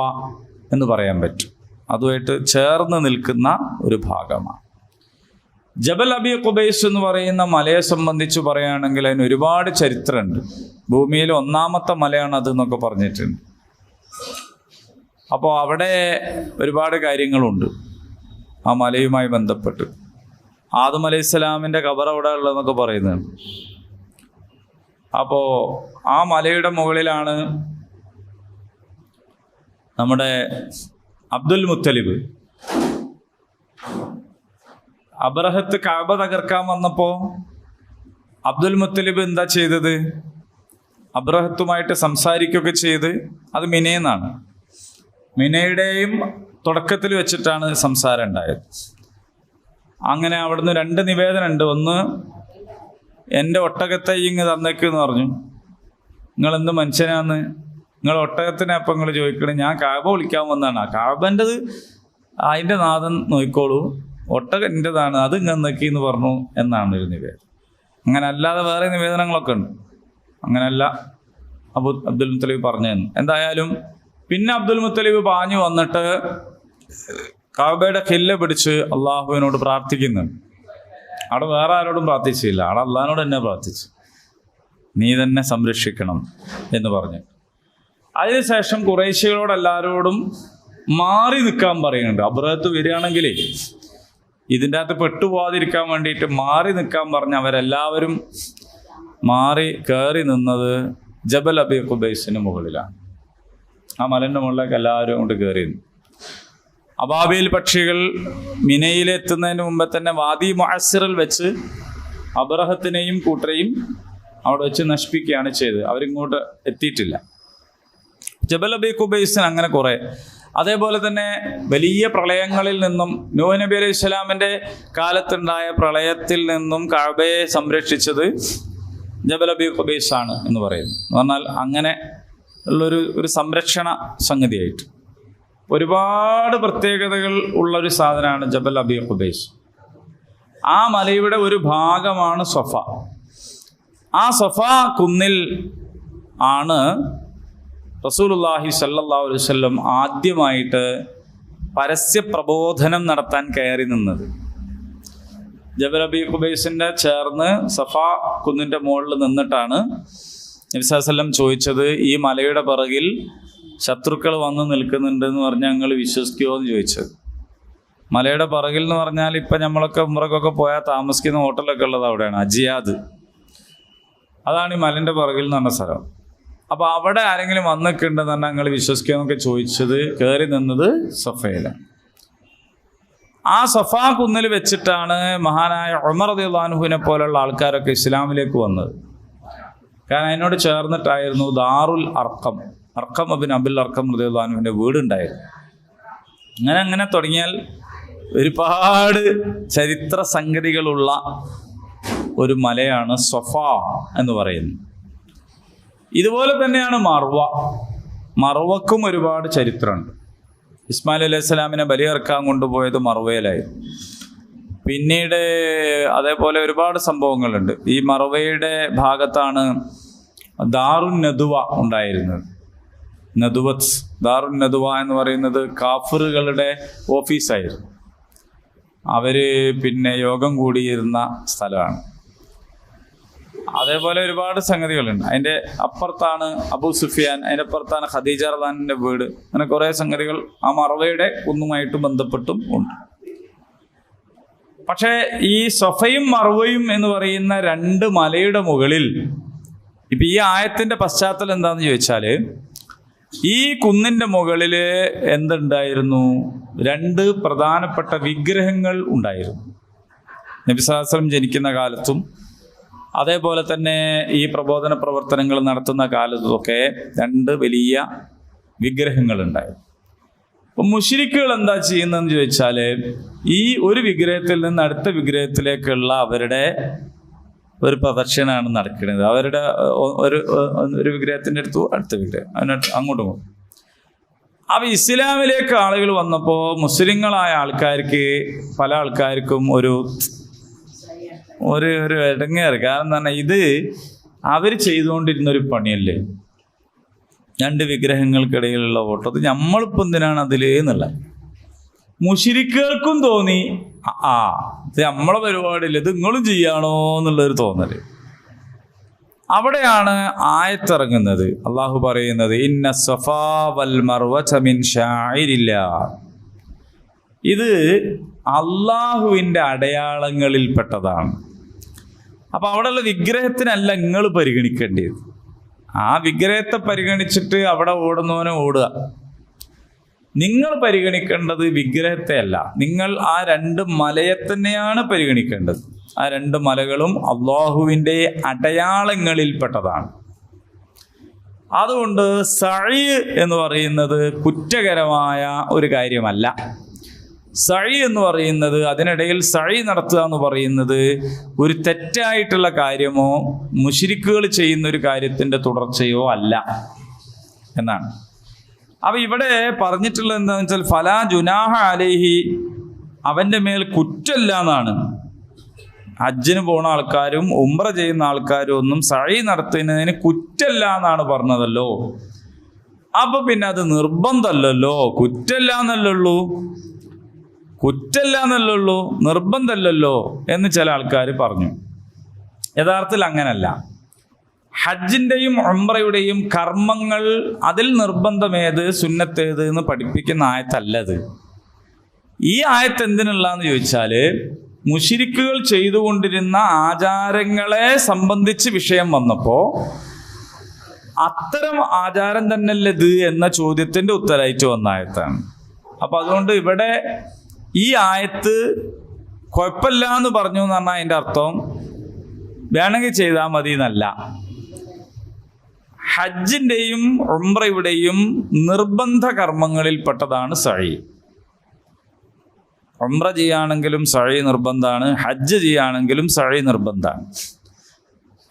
എന്ന് പറയാൻ പറ്റും. അതുമായിട്ട് ചേർന്ന് നിൽക്കുന്ന ഒരു ഭാഗമാണ്. ജബൽ അബി ഖുബൈസ് എന്ന് പറയുന്ന മലയെ സംബന്ധിച്ച് പറയുകയാണെങ്കിൽ അതിന് ഒരുപാട് ചരിത്രമുണ്ട്. ഭൂമിയിലെ 1ാമത്തെ മലയാണ് അത് എന്നൊക്കെ പറഞ്ഞിട്ടുണ്ട്. അപ്പോൾ അവിടെ ഒരുപാട് കാര്യങ്ങളുണ്ട് ആ മലയുമായി ബന്ധപ്പെട്ട്. ആദം അലൈഹിസ്സലാമിൻ്റെ ഖബർ അവിടെ ഉള്ളതെന്നൊക്കെ പറയുന്നുണ്ട്. അപ്പോൾ ആ മലയുടെ മുകളിലാണ് നമ്മുടെ അബ്ദുൽ മുത്തലിബ്. അബ്രഹത്ത് കഅബ തകർക്കാൻ വന്നപ്പോൾ അബ്ദുൽ മുത്തലിബ് എന്താ ചെയ്തത്? അബ്രഹത്തുമായിട്ട് സംസാരിക്കുകയൊക്കെ ചെയ്ത്. അത് മിനയെന്നാണ്. മിനയുടെയും തുടക്കത്തിൽ വെച്ചിട്ടാണ് സംസാരം ഉണ്ടായത്. അങ്ങനെ അവിടുന്ന് 2 നിവേദനമുണ്ട്. ഒന്ന്, എൻ്റെ ഒട്ടകത്തെ ഇങ്ങ് തന്നേക്കെന്ന് പറഞ്ഞു. നിങ്ങളെന്ത് മനുഷ്യനാന്ന്? നിങ്ങൾ ഒട്ടകത്തിനെ അപ്പം നിങ്ങൾ ചോദിക്കണം. ഞാൻ കഅബ വിളിക്കാൻ വന്നതാണ്. കഅബൻ്റെത് അതിൻ്റെ നാഥൻ നോക്കിക്കോളൂ, ഒട്ടകം എൻ്റെതാണ്, അത് ഇങ്ങനെ നോക്കി എന്ന് പറഞ്ഞു എന്നാണ് ഒരു നിവേദനം. അങ്ങനെ അല്ലാതെ വേറെ നിവേദനങ്ങളൊക്കെ ഉണ്ട്. അങ്ങനെയല്ല. അബ്ദുൽ മുത്തലിബ് പറഞ്ഞതെന്ന്. എന്തായാലും പിന്നെ അബ്ദുൽ മുത്തലിബ് പാഞ്ഞു വന്നിട്ട് കഅബയുടെ ഖില്ല പിടിച്ച് അള്ളാഹുവിനോട് പ്രാർത്ഥിക്കുന്നുണ്ട്. അവിടെ വേറെ ആരോടും പ്രാർത്ഥിച്ചില്ല, അവിടെ അള്ളാഹിനോട് തന്നെ പ്രാർത്ഥിച്ചു, നീ തന്നെ സംരക്ഷിക്കണം എന്ന് പറഞ്ഞു. അതിനുശേഷം ഖുറൈശികളോട് എല്ലാവരോടും മാറി നിൽക്കാൻ പറയുന്നുണ്ട്. അബ്രഹത്ത് വരികയാണെങ്കിലേ ഇതിൻ്റെ അകത്ത് പെട്ടുപോകാതിരിക്കാൻ വേണ്ടിയിട്ട് മാറി നിൽക്കാൻ പറഞ്ഞ് അവരെല്ലാവരും മാറി കയറി നിന്നത് ജബൽ അബി ഖുബൈസിന് മുകളിലാണ്. ആ മലൻ്റെ മുകളിലേക്ക് എല്ലാവരും കൊണ്ട് കയറി നിന്നു. അബാബീൽ പക്ഷികൾ മിനയിലെത്തുന്നതിന് മുമ്പ് തന്നെ വാദി മുഅസ്സിറിൽ വെച്ച് അബ്രഹത്തിനെയും കൂട്ടരെയും അവിടെ വെച്ച് നശിപ്പിക്കുകയാണ് ചെയ്തത്. അവരിങ്ങോട്ട് എത്തിയിട്ടില്ല. ജബൽ അബി ഖുബൈസിന് അങ്ങനെ കുറേ. അതേപോലെ തന്നെ വലിയ പ്രളയങ്ങളിൽ നിന്നും നൂഹ് നബി അലൈഹി സ്വലാമിൻ്റെ കാലത്തുണ്ടായ പ്രളയത്തിൽ നിന്നും കഅബയെ സംരക്ഷിച്ചത് ജബൽ അബി ഖുബൈസാണ് എന്ന് പറയുന്നു. എന്ന് പറഞ്ഞാൽ അങ്ങനെ ഉള്ളൊരു സംരക്ഷണ സംഗതിയായിട്ട് ഒരുപാട് പ്രത്യേകതകൾ ഉള്ളൊരു സാധനമാണ് ജബൽ അബി ഖുബൈസ്. ആ മലയുടെ ഒരു ഭാഗമാണ് സഫ. ആ സഫ കുന്നിൽ ആണ് റസൂലുള്ളാഹി സ്വല്ലല്ലാഹു അലൈഹി വസല്ലം ആദ്യമായിട്ട് പരസ്യ പ്രബോധനം നടത്താൻ കയറി നിന്നത്. ജബൽ അബി ഖുബൈസിൻ്റെ ചേർന്ന് സഫ കുന്നിൻ്റെ മുകളിൽ നിന്നിട്ടാണ് നബി സല്ലല്ലാഹു അലൈഹി വസല്ലം ചോദിച്ചത്, ഈ മലയുടെ പിറകിൽ ശത്രുക്കൾ വന്ന് നിൽക്കുന്നുണ്ടെന്ന് പറഞ്ഞാൽ ഞങ്ങൾ വിശ്വസിക്കുമോ എന്ന് ചോദിച്ചത്. മലയുടെ പിറകിൽ എന്ന് പറഞ്ഞാൽ ഇപ്പം നമ്മളൊക്കെ ഉംറക്കൊക്കെ പോയാൽ താമസിക്കുന്ന ഹോട്ടലൊക്കെ ഉള്ളത് അവിടെയാണ്, അജിയാദ്. അതാണ് ഈ മലൻ്റെ പിറകിൽ എന്ന് പറഞ്ഞ സ്ഥലം. അപ്പോൾ അവിടെ ആരെങ്കിലും വന്നിട്ടുണ്ടെന്ന് പറഞ്ഞാൽ ഞങ്ങൾ വിശ്വസിക്കുമെന്നൊക്കെ ചോദിച്ചത് കയറി നിന്നത് സഫയിലാണ്. ആ സഫാ കുന്നിൽ വെച്ചിട്ടാണ് മഹാനായ ഉമർ റളിയല്ലാഹു അൻഹുവിനെ പോലുള്ള ആൾക്കാരൊക്കെ ഇസ്ലാമിലേക്ക് വന്നത്. കാരണം അതിനോട് ചേർന്നിട്ടായിരുന്നു ദാറുൽ അർഖം, അർഖം ഇബ്നു അബിൽ അർഖം റളിയല്ലാഹു അൻഹുവിൻ്റെ വീടുണ്ടായിരുന്നു. അങ്ങനെ തുടങ്ങിയാൽ ഒരുപാട് ചരിത്ര സംഗതികളുള്ള ഒരു മലയാണ് സഫ എന്ന് പറയുന്നത്. ഇതുപോലെ തന്നെയാണ് മർവ. മർവക്കും ഒരുപാട് ചരിത്രമുണ്ട്. ഇസ്മായിൽ അലൈഹി സ്വലാമിനെ ബലിയർക്കാൻ കൊണ്ടുപോയത് മർവയിലായിരുന്നു. പിന്നീട് അതേപോലെ ഒരുപാട് സംഭവങ്ങളുണ്ട്. ഈ മർവയുടെ ഭാഗത്താണ് ദാറുൻ നദുവ ഉണ്ടായിരുന്നത്. നദുവത്ത്, ദാറുൻ നദുവ എന്ന് പറയുന്നത് കാഫിറുകളുടെ ഓഫീസായിരുന്നു. അവർ പിന്നെ യോഗം കൂടിയിരുന്ന സ്ഥലമാണ്. അതേപോലെ ഒരുപാട് സംഗതികളുണ്ട്. അതിൻ്റെ അപ്പുറത്താണ് അബൂ സുഫിയാൻ, അതിൻ്റെ അപ്പുറത്താണ് ഖദീജ റളിയല്ലാഹുവിൻ്റെ വീട്. അങ്ങനെ കുറേ സംഗതികൾ ആ മർവയുടെ കുന്നുമായിട്ട് ബന്ധപ്പെട്ടും ഉണ്ട്. പക്ഷേ ഈ സഫയും മർവയും എന്ന് പറയുന്ന രണ്ട് മലയുടെ മുകളിൽ ഇപ്പം ഈ ആയത്തിൻ്റെ പശ്ചാത്തലം എന്താണെന്ന് ചോദിച്ചാൽ, ഈ കുന്നിൻ്റെ മുകളിൽ എന്തുണ്ടായിരുന്നു? രണ്ട് പ്രധാനപ്പെട്ട വിഗ്രഹങ്ങൾ ഉണ്ടായിരുന്നു. നബി സല്ലല്ലാഹു അലൈഹി വസല്ലം ജനിക്കുന്ന കാലത്തും അതേപോലെ തന്നെ ഈ പ്രബോധന പ്രവർത്തനങ്ങൾ നടത്തുന്ന കാലത്തുമൊക്കെ രണ്ട് വലിയ വിഗ്രഹങ്ങളുണ്ടായിരുന്നു. അപ്പം മുശ്രിക്കുകൾ എന്താ ചെയ്യുന്നതെന്ന് ചോദിച്ചാൽ, ഈ ഒരു വിഗ്രഹത്തിൽ നിന്ന് അടുത്ത വിഗ്രഹത്തിലേക്കുള്ള അവരുടെ ഒരു പ്രദർശനമാണ് നടക്കുന്നത്. അവരുടെ ഒരു വിഗ്രഹത്തിൻ്റെ അടുത്തു അടുത്ത വിഗ്രഹം, അങ്ങോട്ടും ഇങ്ങോട്ടും. അപ്പോൾ ഇസ്ലാമിലേക്ക് ആളുകൾ വന്നപ്പോൾ മുസ്ലിങ്ങളായ ആൾക്കാർക്ക്, പല ആൾക്കാർക്കും ഒരു ഇടങ്ങേറ്. കാരണം എന്താ പറഞ്ഞാൽ, ഇത് അവർ ചെയ്തുകൊണ്ടിരുന്നൊരു പണിയല്ലേ, രണ്ട് വിഗ്രഹങ്ങൾക്കിടയിലുള്ള ഓട്ടം. അത് നമ്മളിപ്പോൾ എന്തിനാണ് അതിൽ എന്നുള്ള മുശ്രിക്കുകൾക്കും തോന്നി, ഇത് നമ്മളെ പരിപാടിയില്ല, ഇത് നിങ്ങളും ചെയ്യാണോ എന്നുള്ളൊരു തോന്നൽ. അവിടെയാണ് ആയത്തിറങ്ങുന്നത്. അള്ളാഹു പറയുന്നത്, ഇന്ന സഫാ വൽ മർവത മിൻ ശാഇരില്ലാഹ്, ഇത് അള്ളാഹുവിൻ്റെ അടയാളങ്ങളിൽപ്പെട്ടതാണ്. അപ്പം അവിടെയുള്ള വിഗ്രഹത്തിനല്ല നിങ്ങൾ പരിഗണിക്കേണ്ടത്. ആ വിഗ്രഹത്തെ പരിഗണിച്ചിട്ട് അവിടെ ഓടുന്നവനെ ഓടുക. നിങ്ങൾ പരിഗണിക്കേണ്ടത് വിഗ്രഹത്തെ അല്ല, നിങ്ങൾ ആ രണ്ട് മലയെ തന്നെയാണ് പരിഗണിക്കേണ്ടത്. ആ രണ്ട് മലകളും അള്ളാഹുവിൻ്റെ അടയാളങ്ങളിൽപ്പെട്ടതാണ്. അതുകൊണ്ട് സഈ എന്ന് പറയുന്നത് കുറ്റകരമായ ഒരു കാര്യമല്ല. സഈ എന്ന് പറയുന്നത്, അതിനിടയിൽ സഈ നടത്തുക എന്ന് പറയുന്നത് ഒരു തെറ്റായിട്ടുള്ള കാര്യമോ മുശ്രിക്കുകൾ ചെയ്യുന്ന ഒരു കാര്യത്തിൻ്റെ തുടർച്ചയോ അല്ല എന്നാണ്. അപ്പം ഇവിടെ പറഞ്ഞിട്ടുള്ളത് എന്താണെന്ന് വെച്ചാൽ, ഫലാ ജുനാഹ അലൈഹി, അവൻ്റെ മേൽ കുറ്റമില്ല എന്നാണ്. ഹജ്ജിന് പോണ ആൾക്കാരും ഉംറ ചെയ്യുന്ന ആൾക്കാരും ഒന്നും സഈ നടത്തുന്നതിന് കുറ്റല്ല എന്നാണ് പറഞ്ഞതല്ലോ. അപ്പൊ പിന്നെ അത് നിർബന്ധമല്ലല്ലോ, കുറ്റല്ല എന്നല്ലുള്ളൂ, നിർബന്ധമല്ലല്ലോ എന്ന് ചില ആൾക്കാർ പറഞ്ഞു. യഥാർത്ഥത്തിൽ അങ്ങനല്ല. ഹജ്ജിന്റെയും ഉംറയുടെയും കർമ്മങ്ങൾ അതിൽ നിർബന്ധമേത് സുന്നത്തേത് എന്ന് പഠിപ്പിക്കുന്ന ആയത്തല്ലത്. ഈ ആയത്ത് എന്തിനുള്ളതെന്ന് ചോദിച്ചാല് മുശ്രിക്കുകൾ ചെയ്തുകൊണ്ടിരുന്ന ആചാരങ്ങളെ സംബന്ധിച്ച് വിഷയം വന്നപ്പോ അത്തരം ആചാരം തന്നെയല്ലേ ഇത് എന്ന ചോദ്യത്തിന്റെ ഉത്തരമായിട്ട് വന്ന ആയത്താണ്. അപ്പൊ അതുകൊണ്ട് ഇവിടെ ഈ ആയത്ത് കുഴപ്പമില്ല എന്ന് പറഞ്ഞു എന്ന് പറഞ്ഞാൽ അതിന്റെ അർത്ഥം വേണമെങ്കിൽ ചെയ്താൽ മതി എന്നല്ല. ഹജ്ജിന്റെയും ഉംറയുടെയും നിർബന്ധ കർമ്മങ്ങളിൽപ്പെട്ടതാണ് സഈ. ഉംറ ചെയ്യുകയാണെങ്കിലും സഈ നിർബന്ധമാണ്, ഹജ്ജ് ചെയ്യുകയാണെങ്കിലും സഈ നിർബന്ധമാണ്.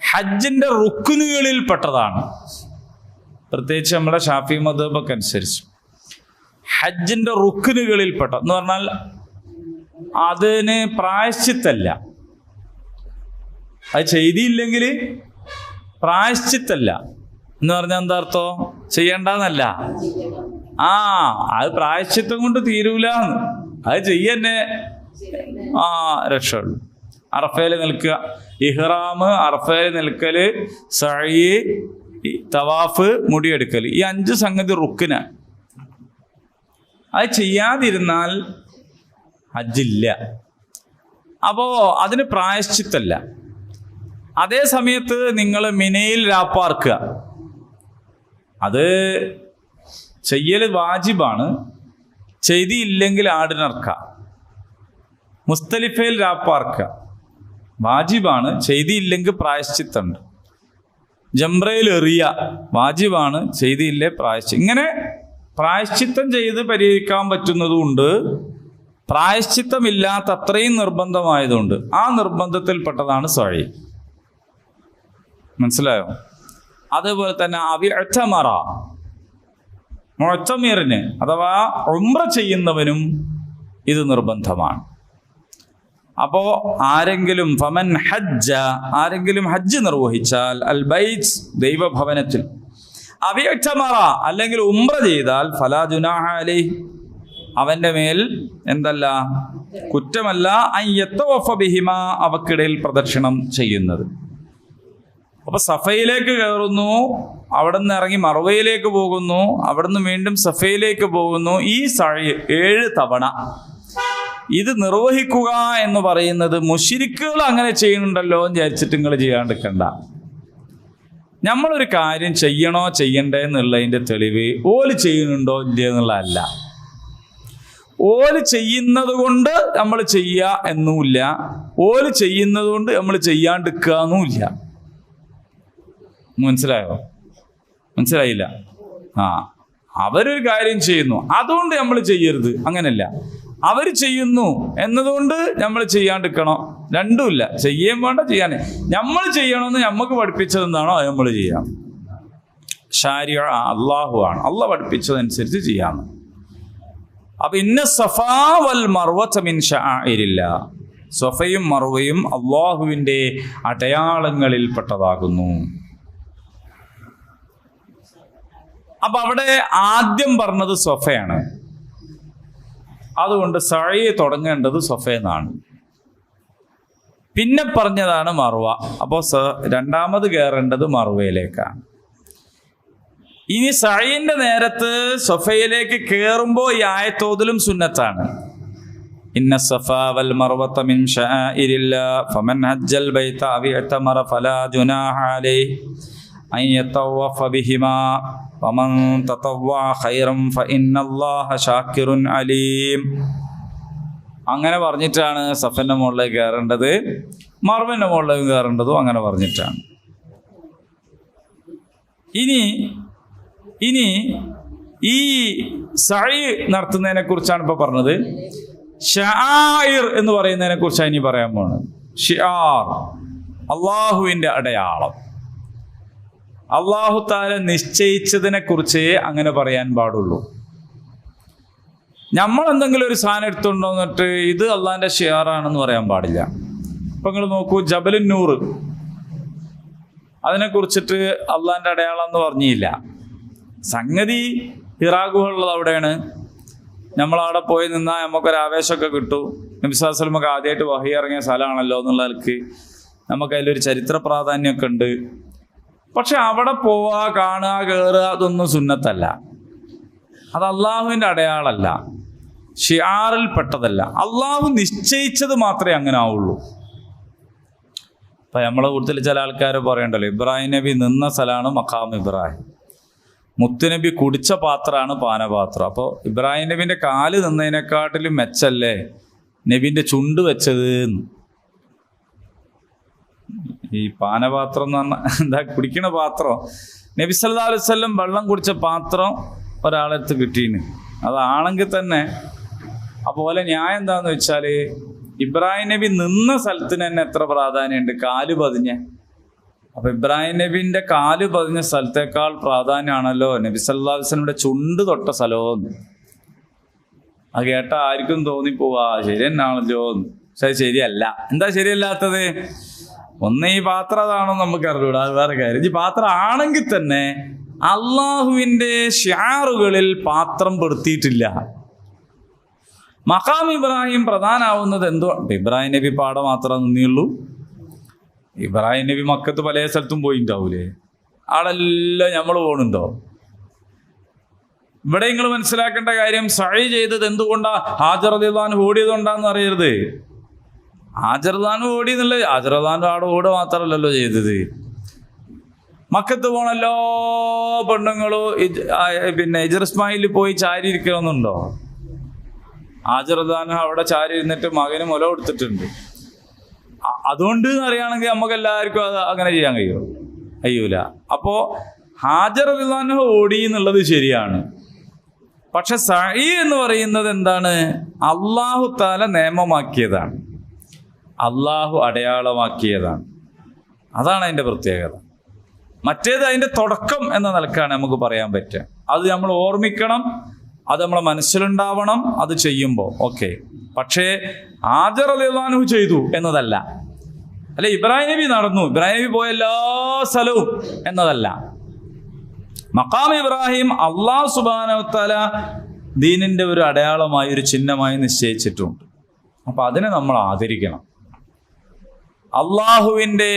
ഹജ്ജിന്റെ റുക്നുകളിൽപ്പെട്ടതാണ്, പ്രത്യേകിച്ച് നമ്മുടെ ഷാഫി മദ്ഹബൊക്കെ അനുസരിച്ച് ഹജ്ജിന്റെ റുക്നുകളിൽപ്പെട്ട എന്ന് പറഞ്ഞാൽ അതിന് പ്രായശ്ചിത്തല്ല. അത് ചെയ്തില്ലെങ്കിൽ പ്രായശ്ചിത്തല്ല എന്ന് പറഞ്ഞാൽ എന്താ അർത്ഥം? ചെയ്യണ്ടെന്നല്ല. അത് പ്രായശ്ചിത്തം കൊണ്ട് തീരൂല, അത് ചെയ്യന്നെ രക്ഷയുള്ളൂ. അറഫയിൽ നിൽക്കുക, ഇഹ്റാം, അറഫയിൽ നിൽക്കല്, സഈ, തവാഫ്, മുടിയെടുക്കൽ, ഈ 5 സംഗതി റുക്കിനാണ്. അത് ചെയ്യാതിരുന്നാൽ ഹജ്ജില്ല. അപ്പോ അതിന് പ്രായശ്ചിത്തല്ല. അതേ സമയത്ത് നിങ്ങൾ മിനയിൽ രാപ്പാർക്കുക, അത് ചെയ്യൽ വാജിബാണ്, ചെയ്തില്ലെങ്കിൽ ആടിനർക്ക. മുസ്തലിഫയിൽ രാപ്പാർക്കുക വാജിബാണ്, ചെയ്തില്ലെങ്കിൽ പ്രായശ്ചിത്തമുണ്ട്. ജംറയിൽ എറിയ വാജിബാണ്, ചെയ്തില്ലേ പ്രായശ്ചിത്തം. ഇങ്ങനെ പ്രായശ്ചിത്തം ചെയ്ത് പരിഹരിക്കാൻ പറ്റുന്നതുകൊണ്ട് പ്രായശ്ചിത്തമില്ലാത്ത അത്രയും നിർബന്ധമായതുകൊണ്ട് ആ നിർബന്ധത്തിൽപ്പെട്ടതാണ് സഈ. മനസ്സിലായോ? അതേപോലെ തന്നെ അവിഅ്തമറ, മുഅ്തമിറിന് അഥവാ ഉംറ ചെയ്യുന്നവനും ഇത് നിർബന്ധമാണ്. അപ്പോ ആരെങ്കിലും ഫമൻ ഹജ്ജ, ആരെങ്കിലും ഹജ്ജ് നിർവഹിച്ചാൽ അൽ ബൈത്ത്, ദൈവഭവനത്തിൽ, അവിഅ്തമറ അല്ലെങ്കിൽ ഉംറ ചെയ്താൽ ഫലാ ജുനാഹ അലൈഹി, അവന്റെ മേൽ എന്തല്ല, കുറ്റമല്ല, അൻ യതവഫ ബിഹിമാ, അവക്കിടയിൽ പ്രദക്ഷിണം ചെയ്യുന്നത്. അപ്പൊ സഫയിലേക്ക് കയറുന്നു, അവിടെ നിന്ന് ഇറങ്ങി മർവയിലേക്ക് പോകുന്നു, അവിടെ നിന്ന് വീണ്ടും സഫയിലേക്ക് പോകുന്നു. ഈ സഈ 7 തവണ ഇത് നിർവഹിക്കുക എന്ന് പറയുന്നത് മുശ്രിക്കുകൾ അങ്ങനെ ചെയ്യുന്നുണ്ടല്ലോ എന്ന് വിചാരിച്ചിട്ട് നിങ്ങൾ ചെയ്യാണ്ടിരിക്കണ്ട. നമ്മളൊരു കാര്യം ചെയ്യണോ ചെയ്യണ്ടേ എന്നുള്ളതിന്റെ തെളിവ് ഓല് ചെയ്യുന്നുണ്ടോ ഇല്ല എന്നുള്ളതല്ല. ഓല് ചെയ്യുന്നത് കൊണ്ട് നമ്മൾ ചെയ്യുക എന്നുമില്ല, ഓല് ചെയ്യുന്നത് കൊണ്ട് നമ്മൾ ചെയ്യാണ്ടിരിക്കുക എന്നുമില്ല. മനസ്സിലായില്ല? അവരൊരു കാര്യം ചെയ്യുന്നു അതുകൊണ്ട് നമ്മൾ ചെയ്യരുത്, അങ്ങനല്ല. അവർ ചെയ്യുന്നു എന്നതുകൊണ്ട് നമ്മൾ ചെയ്യാണ്ടിരിക്കണോ, രണ്ടുമില്ല. ചെയ്യാൻ വേണ്ട, ചെയ്യാൻ നമ്മൾ ചെയ്യണമെന്ന് നമുക്ക് പഠിപ്പിച്ചത് എന്താണോ അത് നമ്മൾ ചെയ്യാം. ശാരിഅ അള്ളാഹു ആണ്, അള്ളാഹ് പഠിപ്പിച്ചതനുസരിച്ച് ചെയ്യാം. അപ്പൊ ഇന്ന സഫാ വൽ മർവത മിൻ ശആഇരില്ലാഹ്, സഫയും മർവയും അള്ളാഹുവിന്റെ അടയാളങ്ങളിൽപ്പെട്ടതാകുന്നു. അപ്പൊ അവിടെ ആദ്യം പറഞ്ഞത് സഫയാണ്, അതുകൊണ്ട് സഈ തുടങ്ങേണ്ടത് സഫയെന്നാണ്. പിന്നെ പറഞ്ഞതാണ് മർവ, അപ്പോൾ രണ്ടാമത് കയറേണ്ടത് മർവയിലേക്കാണ്. ഇനി സഈന്റെ നേരത്ത് സഫയിലേക്ക് കയറുമ്പോൾ ഈ ആയത്തോതിലും സുന്നത്താണ്. ഇന്ന സഫാ വൽ മർവത മിൻ ശആഇരില്ലാഹ് ഫമൻ ഹജ്ജൽ ബൈത അവ ഇഅ്തമറ ഫലാ ജുനാഹ അലൈഹി അൻ യതവഫ ബിഹിമാ വമൻ തതവ്വഅ ഖൈറൻ ഫഇന്നല്ലാഹ ശാക്കിറുൻ അലീം. അങ്ങനെ പറഞ്ഞിട്ടാണ് സഫന്റെ മുകളിലേക്ക് കയറേണ്ടത്, മർവന്റെ മുകളിലേക്ക് കയറേണ്ടതും അങ്ങനെ പറഞ്ഞിട്ടാണ്. ഇനി ഈ സഈ നടത്തുന്നതിനെ കുറിച്ചാണ് ഇപ്പൊ പറഞ്ഞത്. ശആഇർ എന്ന് പറയുന്നതിനെ കുറിച്ചാണ് ഇനി പറയാൻ പോകുന്നത്. ശിആർ, അള്ളാഹുവിന്റെ അടയാളം. അള്ളാഹു തആല നിശ്ചയിച്ചതിനെ കുറിച്ച് അങ്ങനെ പറയാൻ പാടുള്ളൂ. നമ്മൾ എന്തെങ്കിലും ഒരു സാധനം എടുത്തുകൊണ്ടോന്നിട്ട് ഇത് അള്ളാഹിന്റെ ഷിയാറാണെന്ന് പറയാൻ പാടില്ല. ഇപ്പൊ നിങ്ങൾ നോക്കൂ, ജബലുൻ നൂർ, അതിനെക്കുറിച്ചിട്ട് അള്ളാന്റെ അടയാളം എന്ന് പറഞ്ഞില്ല. സംഗതി ഹിറാ ഗുഹയുള്ളത് അവിടെയാണ്. നമ്മളവിടെ പോയി നിന്നാൽ നമുക്കൊരു ആവേശമൊക്കെ കിട്ടും. നബി സല്ലല്ലാഹു അലൈഹി വസല്ലം ആദ്യമായിട്ട് വഹി ഇറങ്ങിയ സ്ഥലമാണല്ലോ എന്നുള്ള നിലക്ക് നമുക്ക് അതിലൊരു ചരിത്ര പ്രാധാന്യമൊക്കെ ഉണ്ട്. പക്ഷെ അവിടെ പോവുക, കാണുക, കയറുക അതൊന്നും സുന്നത്തല്ല. അത് അള്ളാഹുവിൻ്റെ അടയാളമല്ല, ഷിആറിൽ പെട്ടതല്ല. അള്ളാഹു നിശ്ചയിച്ചത് മാത്രമേ അങ്ങനെ ആവുള്ളൂ. ഇപ്പം നമ്മളെ കൂട്ടത്തിൽ ചില ആൾക്കാർ പറയണ്ടല്ലോ, ഇബ്രാഹിം നബി നിന്ന സ്ഥലമാണ് മഖാം ഇബ്രാഹിം, മുത്തുനബി കുടിച്ച പാത്രമാണ് പാനപാത്രം. അപ്പോൾ ഇബ്രാഹിം നബിൻ്റെ കാല് നിന്നതിനെക്കാട്ടിലും മെച്ചല്ലേ നബിൻ്റെ ചുണ്ട് വെച്ചത്? ഈ പാനപാത്രം എന്ന് പറഞ്ഞാൽ എന്താ, കുടിക്കണ പാത്രം. നബി സല്ലല്ലാഹു അലൈഹി വസല്ലം വെള്ളം കുടിച്ച പാത്രം ഒരാളെടുത്ത് കിട്ടീന്, അതാണെങ്കിൽ തന്നെ. അതുപോലെ ന്യായം എന്താന്ന് വെച്ചാൽ, ഇബ്രാഹിം നബി നിന്ന സ്ഥലത്തിന് തന്നെ എത്ര പ്രാധാന്യമുണ്ട്, കാല് പതിഞ്ഞ. അപ്പൊ ഇബ്രാഹിം നബിന്റെ കാല് പതിഞ്ഞ സ്ഥലത്തേക്കാൾ പ്രാധാന്യമാണല്ലോ നബി സല്ലല്ലാഹു അലൈഹി വസല്ലമയുടെ ചുണ്ട് തൊട്ട സ്ഥലവും. അത് കേട്ട ആർക്കും തോന്നിപ്പോവാ ശരി തന്നെയാണല്ലോ. പക്ഷെ ശരിയല്ല. എന്താ ശരിയല്ലാത്തത്? ഒന്ന്, ഈ പാത്രം അതാണോ നമുക്ക് അറിഞ്ഞൂടാ, അത് വേറെ കാര്യം. ഈ പാത്രം ആണെങ്കിൽ തന്നെ അള്ളാഹുവിന്റെ ഷിആറുകളിൽ പാത്രം പെടുത്തിയിട്ടില്ല. മഖാം ഇബ്രാഹിം പ്രധാനാവുന്നത് എന്തോ, ഇബ്രാഹിം നബി പാടെ മാത്രമേ നിന്നുള്ളൂ. ഇബ്രാഹിം നബി മക്കത്ത് പല സ്ഥലത്തും പോയിണ്ടാവൂലേ, ആളെല്ലാം നമ്മൾ പോകണുണ്ടോ? ഇവിടെ നിങ്ങൾ മനസ്സിലാക്കേണ്ട കാര്യം, സഅയ് ചെയ്തത് എന്തുകൊണ്ടാ? ഹാജർ റളിയല്ലാഹു അൻഹു ഓടിയതുകൊണ്ടാന്ന് അറിയരുത്. ഹാജർ റളിയല്ലാഹു അൻഹു ഓടിയെന്നുള്ളത്, ഹാജർ റളിയല്ലാഹു അൻഹു അവിടെ ഓടുക മാത്രമല്ലല്ലോ ചെയ്തത്. മക്കത്ത് പോണ എല്ലാ പെണ്ണുങ്ങളും പിന്നെ ഹിജ്ർ ഇസ്മായിലിൽ പോയി ചാരി ഇരിക്കണമെന്നുണ്ടോ? ഹാജർ റളിയല്ലാഹു അൻഹു അവിടെ ചാരി ഇരുന്നിട്ട് മകന് മുല കൊടുത്തിട്ടുണ്ട്. അതുകൊണ്ട് അറിയുകയാണെങ്കിൽ നമുക്ക് എല്ലാവർക്കും അത് അങ്ങനെ ചെയ്യാൻ കഴിയൂല. അപ്പോ ഹാജർ റളിയല്ലാഹു അൻഹു ഓടി എന്നുള്ളത് ശരിയാണ്. പക്ഷെ സഅയ് എന്ന് പറയുന്നത് എന്താണ്? അല്ലാഹു തആല നിയമമാക്കിയതാണ്, അല്ലാഹു അടയാളമാക്കിയതാണ്. അതാണ് അതിൻ്റെ പ്രത്യേകത. മറ്റേത് അതിൻ്റെ തുടക്കം എന്ന നിലക്കാണ് നമുക്ക് പറയാൻ പറ്റുക. അത് നമ്മൾ ഓർമ്മിക്കണം, അത് നമ്മളെ മനസ്സിലുണ്ടാവണം, അത് ചെയ്യുമ്പോൾ ഓക്കെ. പക്ഷേ ഹാജർ റളിയല്ലാഹു അൻഹു ചെയ്തു എന്നതല്ല, അല്ലെ ഇബ്രാഹിം നബി നടന്നു, ഇബ്രാഹിം നബി പോയ എല്ലാ സ്ഥലവും എന്നതല്ല. മഖാം ഇബ്രാഹിം അല്ലാഹു സുബ്ഹാനഹു വ തആല ദീനിന്റെ ഒരു അടയാളമായി, ഒരു ചിഹ്നമായി നിശ്ചയിച്ചിട്ടുണ്ട്. അപ്പൊ അതിനെ നമ്മൾ ആദരിക്കണം. അള്ളാഹുവിൻ്റെ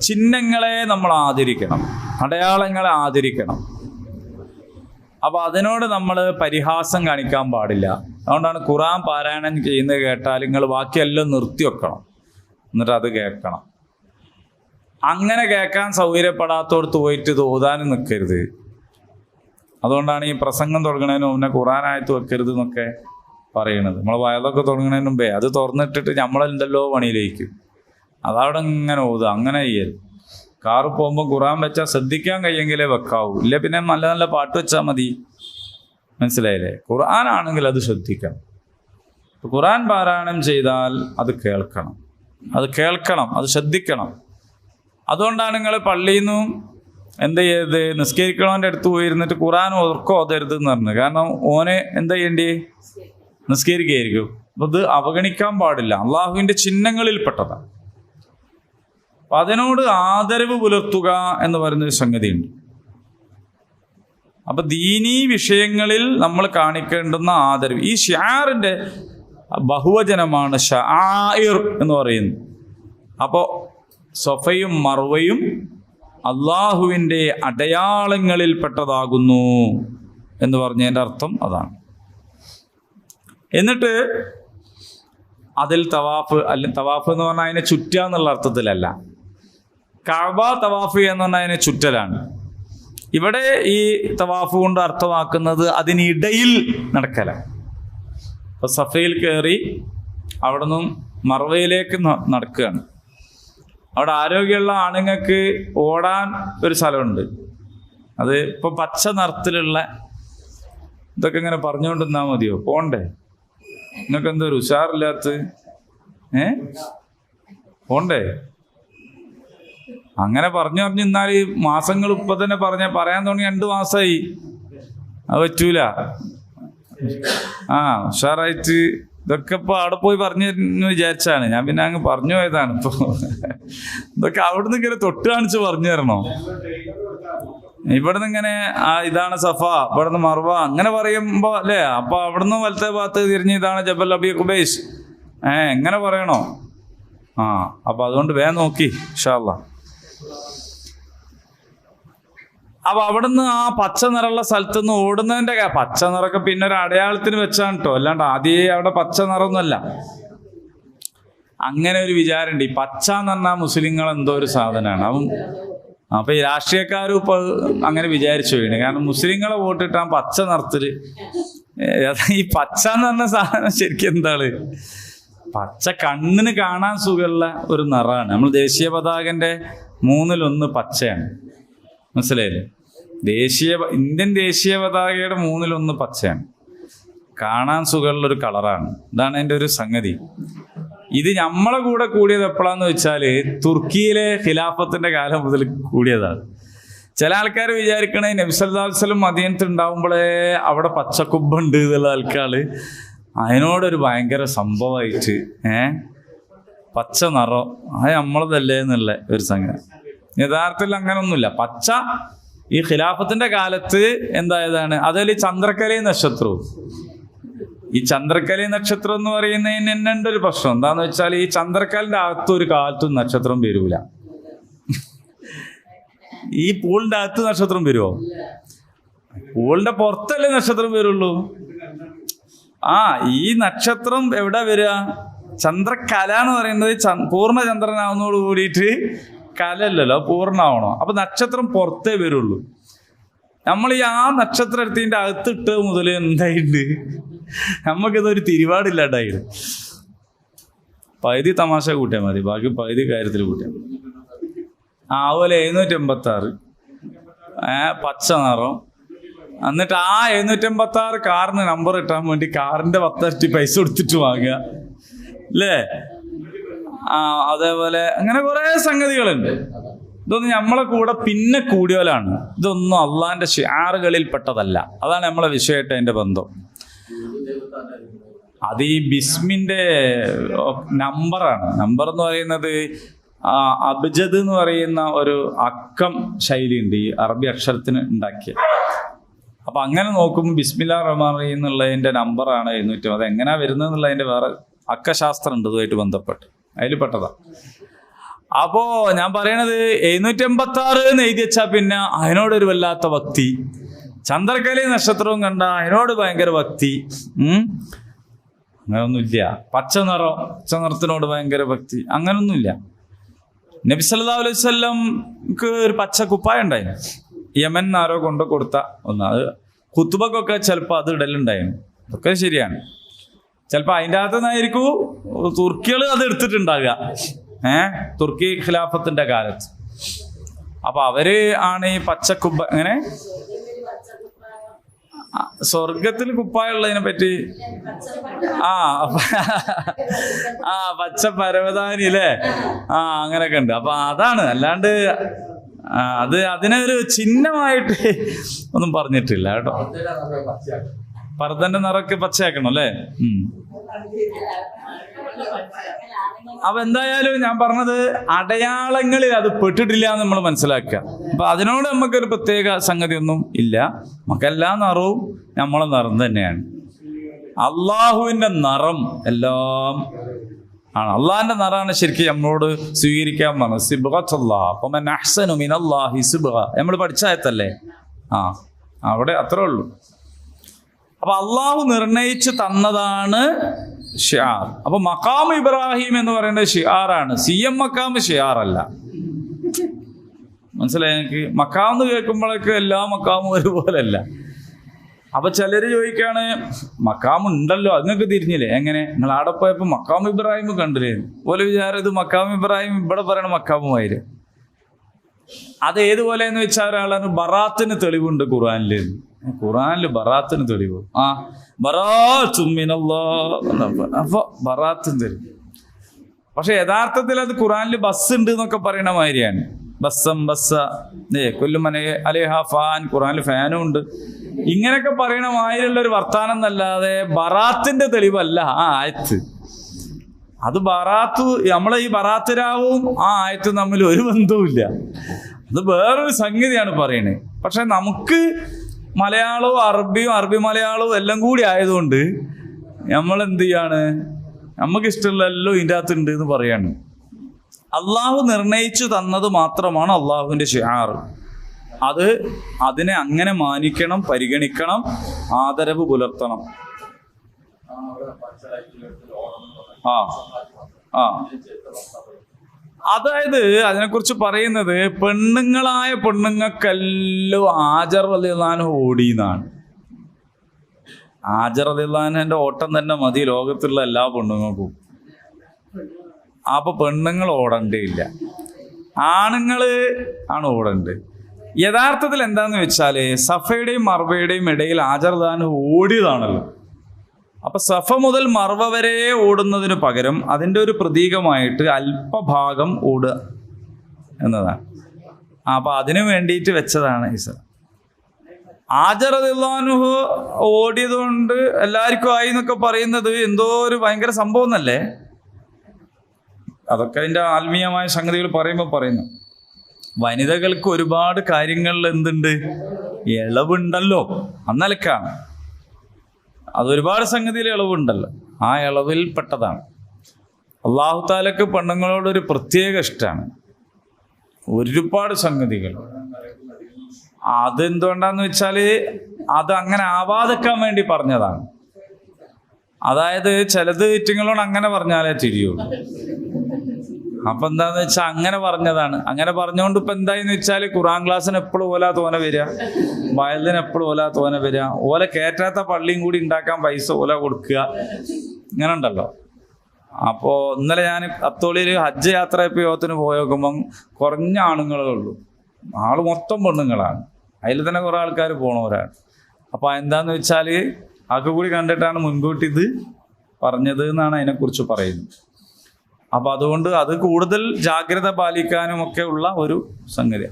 ചിഹ്നങ്ങളെ നമ്മൾ ആദരിക്കണം, അടയാളങ്ങളെ ആദരിക്കണം. അപ്പൊ അതിനോട് നമ്മൾ പരിഹാസം കാണിക്കാൻ പാടില്ല. അതുകൊണ്ടാണ് ഖുർആൻ പാരായണം ചെയ്യുന്നത് കേട്ടാൽ നിങ്ങൾ ബാക്കിയെല്ലാം നിർത്തി വെക്കണം, എന്നിട്ട് അത് കേൾക്കണം. അങ്ങനെ കേൾക്കാൻ സൗകര്യപ്പെടാത്തോടത്ത് പോയിട്ട് ഇത് ഓതാനും നിൽക്കരുത്. അതുകൊണ്ടാണ് ഈ പ്രസംഗം തുടങ്ങുന്നതിന് മുന്നേ ഖുർആനായത്ത് വെക്കരുത് എന്നൊക്കെ പറയണത്. നമ്മൾ വയലൊക്കെ തുടങ്ങുന്നതിന് മുമ്പേ അത് തുറന്നിട്ടിട്ട് നമ്മളെന്തല്ലോ പണിയിലേക്കും അതവിടെ ഇങ്ങനെ ഓതുക, അങ്ങനെ ചെയ്യരുത്. കാറ് പോകുമ്പോൾ ഖുർആൻ വെച്ചാൽ ശ്രദ്ധിക്കാൻ കഴിയെങ്കിലേ വെക്കാവൂ, ഇല്ല പിന്നെ നല്ല നല്ല പാട്ട് വെച്ചാൽ മതി. മനസ്സിലായില്ലേ? ഖുർആൻ ആണെങ്കിൽ അത് ശ്രദ്ധിക്കണം. ഖുർആൻ പാരായണം ചെയ്താൽ അത് കേൾക്കണം, അത് ശ്രദ്ധിക്കണം. അതുകൊണ്ടാണ് നിങ്ങൾ പള്ളിയിൽ നിന്നും എന്ത് ചെയ്ത് നിസ്കരിക്കണവൻ്റെ അടുത്ത് പോയിരുന്നിട്ട് ഖുർആൻ ഓതരുത് എന്ന് പറഞ്ഞു. കാരണം ഓനെ എന്താ ചെയ്യേണ്ടി? നിസ്കരിക്കുകയായിരിക്കും. അപ്പം ഇത് അവഗണിക്കാൻ പാടില്ല, അള്ളാഹുവിൻ്റെ ചിഹ്നങ്ങളിൽപ്പെട്ടതാണ്. അപ്പം അതിനോട് ആദരവ് പുലർത്തുക എന്ന് പറയുന്നൊരു സംഗതിയുണ്ട്. അപ്പം ദീനീ വിഷയങ്ങളിൽ നമ്മൾ കാണിക്കേണ്ടുന്ന ആദരവ്, ഈ ഷിആറിൻ്റെ ബഹുവചനമാണ് ശആഇർ എന്ന് പറയുന്നത്. അപ്പോൾ സഫയും മർവയും അള്ളാഹുവിൻ്റെ അടയാളങ്ങളിൽ പെട്ടതാകുന്നു എന്ന് പറഞ്ഞതിൻ്റെ അർത്ഥം അതാണ്. എന്നിട്ട് അതിൽ തവാഫ് എന്ന് പറഞ്ഞാൽ അതിനെ ചുറ്റുക എന്നുള്ള അർത്ഥത്തിലല്ല. കഅബ തവാഫ് എന്ന് പറഞ്ഞാൽ അതിനെ ചുറ്റലാണ്. ഇവിടെ ഈ തവാഫ് കൊണ്ട് അർത്ഥമാക്കുന്നത് അതിനിടയിൽ നടക്കലാണ്. ഇപ്പൊ സഫയിൽ കയറി അവിടെ നിന്നും മർവയിലേക്ക് നടക്കുകയാണ്. അവിടെ ആരോഗ്യമുള്ള ആണുങ്ങൾക്ക് ഓടാൻ ഒരു സ്ഥലമുണ്ട്. അത് ഇപ്പൊ പച്ച നിറത്തിലുള്ള ഇതൊക്കെ ഇങ്ങനെ പറഞ്ഞുകൊണ്ട് നിന്നാൽ മതിയോ? പോണ്ടേ? നിങ്ങൾക്ക് എന്തോ ഒരു ഉഷാറില്ലാത്ത പോണ്ടേ? അങ്ങനെ പറഞ്ഞു നിന്നാൽ മാസങ്ങൾ ഇപ്പൊ തന്നെ പറയാൻ തുടങ്ങി 2 മാസമായി. അത് പറ്റൂല. ഉഷാറായിട്ട് ഇതൊക്കെ ഇപ്പൊ അവിടെ പോയി പറഞ്ഞു വിചാരിച്ചാണ് ഞാൻ, പിന്നെ അങ്ങ് പറഞ്ഞു പോയതാണ്. ഇപ്പൊ ഇതൊക്കെ അവിടുന്ന് ഇങ്ങനെ തൊട്ട് കാണിച്ച് പറഞ്ഞു തരണോ? ഇവിടുന്ന് ഇങ്ങനെ ഇതാണ് സഫ, ഇവിടുന്ന് മർവ അങ്ങനെ പറയുമ്പോ അല്ലേ, അപ്പൊ അവിടുന്ന് വലത്തെ ഭാഗത്ത് തിരിഞ്ഞ് ഇതാണ് ജബൽ അബി ഖുബൈസ് എങ്ങനെ പറയണോ? അപ്പൊ അതുകൊണ്ട് വേഗം നോക്കി ഇൻഷാ അല്ലാഹ്. അപ്പൊ അവിടുന്ന് ആ പച്ച നിറമുള്ള സ്ഥലത്തുനിന്ന് ഓടുന്നതിന്റെ പച്ച നിറമൊക്കെ പിന്നെ ഒരു അടയാളത്തിന് വെച്ചാണ് കേട്ടോ, അല്ലാണ്ട് ആദ്യമേ അവിടെ പച്ച നിറമൊന്നുമല്ല. അങ്ങനെ ഒരു വിചാരമുണ്ട്. ഈ പച്ച എന്ന് പറഞ്ഞാൽ മുസ്ലിങ്ങൾ എന്തോ ഒരു സാധനമാണ്. അപ്പൊ ഈ രാഷ്ട്രീയക്കാരും ഇപ്പൊ അങ്ങനെ വിചാരിച്ചു വീണ്. കാരണം മുസ്ലിങ്ങളെ വോട്ടിട്ടാൻ പച്ച നിറത്തില്, ഈ പച്ച എന്ന് പറഞ്ഞ സാധനം ശരിക്കും എന്താണ്? പച്ച കണ്ണിന് കാണാൻ സുഖമുള്ള ഒരു നിറമാണ്. നമ്മൾ ദേശീയ പതാകന്റെ 1/3 പച്ചയാണ്. മനസ്സിലായില്ലേ? ഇന്ത്യൻ ദേശീയ പതാകയുടെ 1/3 പച്ചയാണ്. കാണാൻ സുഖമുള്ളൊരു കളറാണ്. ഇതാണ് എൻ്റെ ഒരു സംഗതി. ഇത് നമ്മളെ കൂടെ കൂടിയത് എപ്പോഴാന്ന് വെച്ചാല് തുർക്കിയിലെ ഖിലാഫത്തിന്റെ കാലം മുതൽ കൂടിയതാണ്. ചില ആൾക്കാർ വിചാരിക്കണേ നബി സല്ലല്ലാഹു അലൈഹി വസല്ലം മദീനത്ത് ഉണ്ടാവുമ്പോഴേ അവിടെ പച്ചക്കുബ്ബുണ്ട് എന്നുള്ള ആൾക്കാര് അതിനോടൊരു ഭയങ്കര സംഭവമായിട്ട് പച്ച നിറം അത് നമ്മളതല്ലേ എന്നുള്ള ഒരു സംഗതി. യഥാർത്ഥത്തിൽ അങ്ങനൊന്നുമില്ല. പച്ച ഈ ഖിലാഫത്തിന്റെ കാലത്ത് എന്തായതാണ്, അതിൽ ചന്ദ്രക്കലൈ നക്ഷത്രവും. ഈ ചന്ദ്രക്കലൈ നക്ഷത്രം എന്ന് പറയുന്നതിന് തന്നെ ഉണ്ട് ഒരു പ്രശ്നം. എന്താന്ന് വെച്ചാൽ ഈ ചന്ദ്രക്കലിന്റെ അകത്ത് ഒരു കാലത്തും നക്ഷത്രം വരൂല. ഈ പൂളിന്റെ അകത്ത് നക്ഷത്രം വരുമോ? പൂളിന്റെ പുറത്തല്ലേ നക്ഷത്രം വരുള്ളൂ. ഈ നക്ഷത്രം എവിടെ വരിക? ചന്ദ്രക്കല എന്ന് പറയുന്നത് പൂർണ്ണ ചന്ദ്രനാവുന്നതോട് കൂടിയിട്ട് കലല്ലല്ലോ, പൂർണ്ണമാവണോ? അപ്പൊ നക്ഷത്രം പുറത്തേ വരുള്ളൂ. നമ്മൾ ആ നക്ഷത്രം എടുത്തതിന്റെ അകത്തിട്ട് മുതൽ എന്തായിട്ടുണ്ട്, നമുക്കിതൊരു തിരിപാടില്ലാണ്ടായിരുന്നു. പകുതി തമാശ കൂട്ടിയാൽ മതി, ബാക്കി പകുതി കാര്യത്തിൽ കൂട്ടിയാൽ മതി. അതുപോലെ 786 പച്ച നിറം. എന്നിട്ട് ആ 786 കാറിന് നമ്പർ കിട്ടാൻ വേണ്ടി കാറിന്റെ 10 ഇരട്ടി പൈസ കൊടുത്തിട്ട് വാങ്ങുക അല്ലേ? അതേപോലെ അങ്ങനെ കുറെ സംഗതികളുണ്ട്. ഇതൊന്നും നമ്മളെ കൂടെ പിന്നെ കൂടിയോലാണ്. ഇതൊന്നും അള്ളാന്റെ ഷിആറുകളിൽ പെട്ടതല്ല. അതാണ് നമ്മളെ വിഷയമായിട്ട് അതിന്റെ ബന്ധം. അത് ഈ ബിസ്മിന്റെ നമ്പറാണ്. നമ്പർ എന്ന് പറയുന്നത് അബ്ജദ് എന്ന് പറയുന്ന ഒരു അക്കം ശൈലിയുണ്ട് ഈ അറബി അക്ഷരത്തിന് ഉണ്ടാക്കിയ. അപ്പൊ അങ്ങനെ നോക്കുമ്പോൾ ബിസ്മില്ലാഹിർ റഹ്മാനിർ റഹീം എന്നുള്ളതിന്റെ നമ്പറാണ് 700. അത് എങ്ങനെയാ വരുന്നത് എന്നുള്ളതിന്റെ വേറെ അക്കശാസ്ത്രം ഉണ്ട് ഇതുമായിട്ട് ബന്ധപ്പെട്ട്, അതിൽ പെട്ടതാ. അപ്പോ ഞാൻ പറയണത് 786 എന്ന് എഴുതി വെച്ചാൽ പിന്നെ അതിനോടൊരു വല്ലാത്ത ഭക്തി. ചന്ദ്രക്കലയും നക്ഷത്രവും കണ്ട അതിനോട് ഭയങ്കര ഭക്തി. അങ്ങനൊന്നുമില്ല. പച്ച നിറത്തിനോട് ഭയങ്കര ഭക്തി, അങ്ങനൊന്നുമില്ല. നബി സല്ലല്ലാഹു അലൈഹി വസല്ലംക്ക് ഒരു പച്ച കുപ്പായ ഉണ്ടായിരുന്നു. യമൻ ആരോ കൊണ്ട് കൊടുത്ത ഒന്ന്. അത് ഖുത്ബക്കൊക്കെ ചിലപ്പോൾ അത് ഇടലുണ്ടായിരുന്നു. അതൊക്കെ ശരിയാണ്. ചിലപ്പോൾ അതിൻ്റെ അകത്തുനിന്നായിരിക്കും തുർക്കികൾ അത് എടുത്തിട്ടുണ്ടാകുക. തുർക്കി ഖിലാഫത്തിന്റെ കാലത്ത്. അപ്പൊ അവര് ആണ് ഈ പച്ചക്കുപ്പ. അങ്ങനെ സ്വർഗത്തിൽ കുപ്പായുള്ളതിനെ പറ്റി പച്ച പരവതാനി അല്ലേ? അങ്ങനെയൊക്കെ ഉണ്ട്. അപ്പൊ അതാണ്, അല്ലാണ്ട് അത് അതിനൊരു ചിഹ്നമായിട്ട് ഒന്നും പറഞ്ഞിട്ടില്ല കേട്ടോ. പർദ്ദന്റെ നിറമൊക്കെ പച്ചയാക്കണം അല്ലേ? അപ്പൊ എന്തായാലും ഞാൻ പറഞ്ഞത് അടയാളങ്ങളിൽ അത് പെട്ടിട്ടില്ല എന്ന് നമ്മൾ മനസ്സിലാക്കുക. അപ്പൊ അതിനോട് നമുക്കൊരു പ്രത്യേക സംഗതിയൊന്നും ഇല്ല. നമുക്കെല്ലാ നിറവും നമ്മളെ നിറം തന്നെയാണ്. അള്ളാഹുവിന്റെ നിറം എല്ലാം ആണ്. അള്ളാഹിന്റെ നിറമാണ് ശരിക്കും നമ്മളോട് സ്വീകരിക്കാൻ പറഞ്ഞത്. സിബ്ഗത്തുല്ലാഹ് ഫമൻ അഹ്സനു മിനല്ലാഹി സിബ്ഗ നമ്മൾ പഠിച്ചായത്തല്ലേ? അവിടെ അത്രേ ഉള്ളൂ. അപ്പൊ അള്ളാഹു നിർണയിച്ച് തന്നതാണ് ഷിആർ. അപ്പൊ മഖാം ഇബ്രാഹിം എന്ന് പറയുന്നത് ഷിആറാണ്. CM മഖാം ഷിആറല്ല. മനസ്സിലായി എനിക്ക്? മഖാം എന്ന് കേൾക്കുമ്പോഴേക്ക് എല്ലാ മഖാമും ഒരുപോലല്ല. അപ്പൊ ചിലര് ചോദിക്കാണ്, മഖാം ഉണ്ടല്ലോ, അതിനൊക്കെ തിരിഞ്ഞില്ലേ? എങ്ങനെ? നിങ്ങൾ അവിടെ പോയപ്പോ മഖാം ഇബ്രാഹിം കണ്ടില്ലേ? പോലെ വിചാരം ഇത് മഖാം ഇബ്രാഹിം ഇവിടെ പറയണ മഖാമുമായിരുന്നു. അത് ഏതുപോലെ എന്ന് വെച്ചാൽ ഒരാളാണ് ബറാത്തിന് തെളിവുണ്ട് ഖുർആനില്. ഖുർആനില് ബറാത്തിന് തെളിവ് അപ്പൊ ബറാത്തിന് തെളിവ്. പക്ഷെ യഥാർത്ഥത്തിൽ അത് ഖുർആനില് ബസ് ഉണ്ട് എന്നൊക്കെ പറയണ മാതിരിയാണ്. ബസ്സം ബസ്സ കൊല്ലുമന അലേഹ ഫാൻ. ഖുർആനിൽ ഫാനും ഉണ്ട്. ഇങ്ങനെയൊക്കെ പറയണ മാതിരിയുള്ള ഒരു വർത്താനം എന്നല്ലാതെ ബറാത്തിന്റെ തെളിവല്ല ആ ആയത്ത്. അത് ബറാത്ത്, നമ്മളെ ഈ ബറാത്ത് രാവും ആ ആയത്തും തമ്മിൽ ഒരു ബന്ധവുമില്ല. അത് വേറൊരു സംഗതിയാണ് പറയണത്. പക്ഷെ നമുക്ക് മലയാളവും അറബിയും അറബി മലയാളവും എല്ലാം കൂടി ആയതുകൊണ്ട് നമ്മൾ എന്ത് ചെയ്യാണ്, നമുക്ക് ഇഷ്ടമുള്ള എല്ലാം ഇതിൻ്റെ അകത്തുണ്ട് എന്ന് പറയാണ്. അള്ളാഹു നിർണയിച്ചു തന്നത് മാത്രമാണ് അള്ളാഹുവിൻ്റെ ഷിആർ. അതിനെ അങ്ങനെ മാനിക്കണം, പരിഗണിക്കണം, ആദരവ് പുലർത്തണം. അതായത് അതിനെക്കുറിച്ച് പറയുന്നത് പെണ്ണുങ്ങൾക്കെല്ലാം ഹാജർ റളിയല്ലാഹു അൻഹ ഓടിയെന്നാണ്. ഹാജർ റളിയല്ലാഹു അൻഹയുടെ ഓട്ടം തന്നെ മതി ലോകത്തുള്ള എല്ലാ പെണ്ണുങ്ങൾക്കും. അപ്പൊ പെണ്ണുങ്ങൾ ഓടണ്ടേയില്ല, ആണുങ്ങള് ആണ് ഓടേണ്ടത്. യഥാർത്ഥത്തിൽ എന്താന്ന് വെച്ചാല് സഫയുടെയും മർവയുടെയും ഇടയിൽ ഹാജർ റളിയല്ലാഹു അൻഹ ഓടിയതാണല്ലോ. അപ്പൊ സഫ മുതൽ മർവ വരെ ഓടുന്നതിന് പകരം അതിൻ്റെ ഒരു പ്രതീകമായിട്ട് അല്പഭാഗം ഓടുക എന്നതാണ്. അപ്പൊ അതിനു വേണ്ടിയിട്ട് വെച്ചതാണ് ഇസ്ലാം. ഹാജർ റളിയല്ലാഹു അൻഹ ഓടിയത് കൊണ്ട് എല്ലാവർക്കും ആയി എന്നൊക്കെ പറയുന്നത് എന്തോ ഒരു ഭയങ്കര സംഭവം എന്നല്ലേ. അതൊക്കെ അതിൻ്റെ ആത്മീയമായ സംഗതികൾ പറയുമ്പോൾ പറയുന്നു. വനിതകൾക്ക് ഒരുപാട് കാര്യങ്ങളിൽ എന്തുണ്ട്, ഇളവുണ്ടല്ലോ. അന്നലക്കാണ് അതൊരുപാട് സംഗതിയിൽ ഇളവുണ്ടല്ലോ. ആ ഇളവിൽ പെട്ടതാണ്. അല്ലാഹു തആലക്ക് പെണ്ണുങ്ങളോടൊരു പ്രത്യേക ഇഷ്ടമാണ്. ഒരുപാട് സംഗതികൾ. അതെന്തുകൊണ്ടാന്ന് വെച്ചാല് അത് അങ്ങനെ ആവാതിക്കാൻ വേണ്ടി പറഞ്ഞതാണ്. അതായത് ചിലത് ഇറ്റിങ്ങളോട് അങ്ങനെ പറഞ്ഞാലേ തിരിയുള്ളൂ. അപ്പൊ എന്താന്ന് വെച്ചാൽ അങ്ങനെ പറഞ്ഞതാണ്. അങ്ങനെ പറഞ്ഞുകൊണ്ട് ഇപ്പൊ എന്തായെന്ന് വെച്ചാൽ ഖുർആൻ ക്ലാസ്സിന് എപ്പോഴും ഓല തോന വരിക, വയലിന് എപ്പോഴും ഓല തോന വരിക, ഓല കയറ്റാത്ത പള്ളിയും കൂടി ഉണ്ടാക്കാൻ പൈസ ഓല കൊടുക്കുക, ഇങ്ങനെ ഉണ്ടല്ലോ. അപ്പോൾ ഇന്നലെ ഞാൻ അത്തോളിയിൽ ഹജ്ജ് യാത്രയപ്പോത്തിന് പോയി നോക്കുമ്പം കുറഞ്ഞ ആണുങ്ങളേ ഉള്ളൂ, ആള് മൊത്തം പെണ്ണുങ്ങളാണ്. അതിൽ തന്നെ കുറെ ആൾക്കാർ പോണവരാണ്. അപ്പൊ എന്താന്ന് വെച്ചാൽ അതൊക്കെ കൂടി കണ്ടിട്ടാണ് മുൻകൂട്ടി ഇത് പറഞ്ഞത് എന്നാണ് അതിനെക്കുറിച്ച് പറയുന്നത്. അപ്പൊ അതുകൊണ്ട് അത് കൂടുതൽ ജാഗ്രത പാലിക്കാനും ഒക്കെ ഉള്ള ഒരു സംഗതി.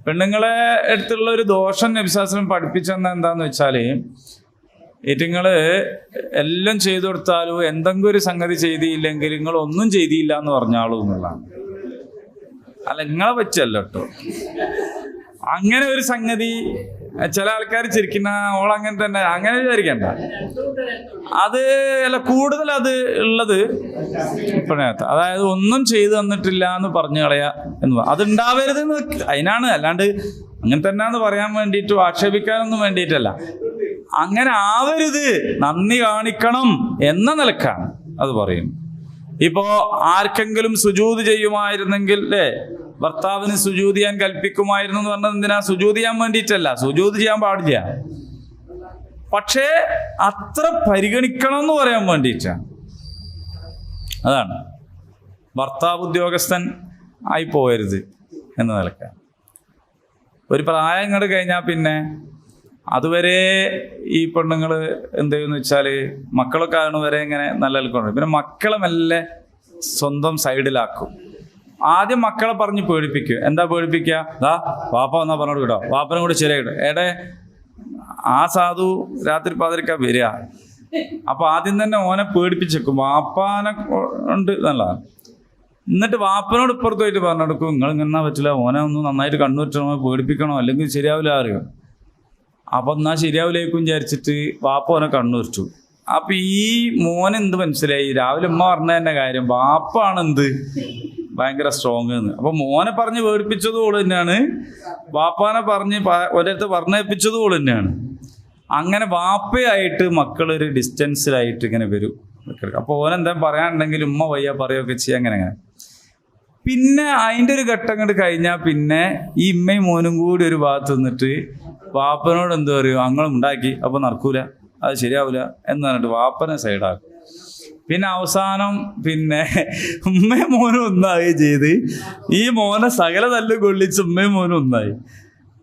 പെണ്ണുങ്ങളെ അടുത്തുള്ള ഒരു ദോഷം നബി സല്ലല്ലാഹു അലൈഹി വസല്ലം പഠിപ്പിച്ചെന്ന എന്താന്ന് വെച്ചാല്, ഏറ്റുങ്ങള് എല്ലാം ചെയ്തു കൊടുത്താലും എന്തെങ്കിലും ഒരു സംഗതി ചെയ്തില്ലെങ്കിൽ നിങ്ങൾ ഒന്നും ചെയ്തില്ല എന്ന് പറഞ്ഞാളൂ എന്നുള്ളതാണ്. അല്ല, നിങ്ങളെ പറ്റല്ല കേട്ടോ. അങ്ങനെ ഒരു സംഗതി ചില ആൾക്കാർ ചിരിക്കുന്ന ഓളങ്ങനെ തന്നെ, അങ്ങനെ വിചാരിക്കണ്ട. അത് അല്ല, കൂടുതൽ അത് ഉള്ളത് ഇപ്പോഴത്തെ, അതായത് ഒന്നും ചെയ്തു തന്നിട്ടില്ല എന്ന് പറഞ്ഞു കളയാ എന്ന് അതുണ്ടാവരുത് എന്ന് അതിനാണ്. അല്ലാണ്ട് അങ്ങനെ തന്നെ എന്ന് പറയാൻ വേണ്ടിയിട്ട് ആക്ഷേപിക്കാനൊന്നും വേണ്ടിയിട്ടല്ല. അങ്ങനെ ആവരുത്, നന്ദി കാണിക്കണം എന്ന നിലക്കാണ് അത് പറയും. ഇപ്പോ ആർക്കെങ്കിലും സുജൂദ് ചെയ്യുമായിരുന്നെങ്കിൽ ഭർത്താവിന് സുജൂദ് ചെയ്യാൻ കൽപ്പിക്കുമായിരുന്നു എന്ന് പറഞ്ഞത് എന്തിനാ? സുജൂദ് ചെയ്യാൻ വേണ്ടിയിട്ടല്ല, സുജൂദ് ചെയ്യാൻ പാടില്ല. പക്ഷേ അത്ര പരിഗണിക്കണം എന്ന് പറയാൻ വേണ്ടിയിട്ടാണ്. അതാണ് ഭർത്താവ് ഉദ്യോഗസ്ഥൻ ആയി പോകരുത് എന്ന നിലക്കാണ്. ഒരു പ്രായം ഇങ്ങോട്ട് കഴിഞ്ഞാൽ പിന്നെ അതുവരെ ഈ പെണ്ണുങ്ങൾ എന്ത് ചെയ്യുമെന്ന് വെച്ചാൽ മക്കളൊക്കെ ആണ് വരെ ഇങ്ങനെ നിലനിൽക്കണം. പിന്നെ മക്കളെ മെല്ലെ സ്വന്തം സൈഡിലാക്കും. ആദ്യം മക്കളെ പറഞ്ഞ് പേടിപ്പിക്കുക. എന്താ പേടിപ്പിക്കുക? വാപ്പ വന്നാ പറഞ്ഞോട് കേട്ടോ, വാപ്പനും കൂടി ശരിയായിട്ടോ. ആ സാധു രാത്രി പാതിരിക്ക വരിക. അപ്പൊ ആദ്യം തന്നെ ഓനെ പേടിപ്പിച്ചേക്കും, വാപ്പാനെ ഉണ്ട് എന്നുള്ളതാണ്. എന്നിട്ട് വാപ്പനോട് ഇപ്പുറത്ത് പോയിട്ട് പറഞ്ഞെടുക്കും, നിങ്ങൾ ഇങ്ങനെ പറ്റില്ല, ഓനെ ഒന്ന് നന്നായിട്ട് കണ്ണുവെച്ചണോ, പേടിപ്പിക്കണോ, അല്ലെങ്കിൽ ശരിയാവില്ല അറിയോ. അപ്പൊ എന്നാ ശരിയാവില്ലേക്കും വിചാരിച്ചിട്ട് വാപ്പ ഓനെ കണ്ണുവെച്ചു. അപ്പൊ ഈ മോനെന്ത് മനസ്സിലായി? രാവിലെ ഉമ്മ പറഞ്ഞ തന്നെ കാര്യം, വാപ്പാണെന്ത് ഭയങ്കര സ്ട്രോങ് എന്ന്. അപ്പൊ മോനെ പറഞ്ഞ് പേടിപ്പിച്ചതും ഓള് തന്നെയാണ്, വാപ്പാനെ പറഞ്ഞ് ഒരിടത്ത് പറഞ്ഞേൽപ്പിച്ചതും ഓള് തന്നെയാണ്. അങ്ങനെ വാപ്പയായിട്ട് മക്കളൊരു ഡിസ്റ്റൻസിലായിട്ട് ഇങ്ങനെ വരും. അപ്പൊ ഓനെന്താ പറയാനുണ്ടെങ്കിൽ ഉമ്മ വയ്യ പറയുകയൊക്കെ ചെയ്യാം. അങ്ങനെ പിന്നെ അതിൻ്റെ ഒരു ഘട്ടം കണ്ട് കഴിഞ്ഞാൽ പിന്നെ ഈ ഇമ്മയും മോനും കൂടി ഒരു ഭാഗത്ത് നിന്നിട്ട് വാപ്പനോട് എന്ത് പറയും, അങ്ങളും ഉണ്ടാക്കി അപ്പൊ നടക്കൂല, അത് ശരിയാവില്ല എന്ന് പറഞ്ഞിട്ട് വാപ്പനെ സൈഡാക്കും. പിന്നെ അവസാനം പിന്നെ ഉമ്മയും മോനും ഒന്നായി ചെയ്ത് ഈ മോനെ സകല തല്ല് കൊള്ളിച്ച് ഉമ്മയും മോനും ഒന്നായി.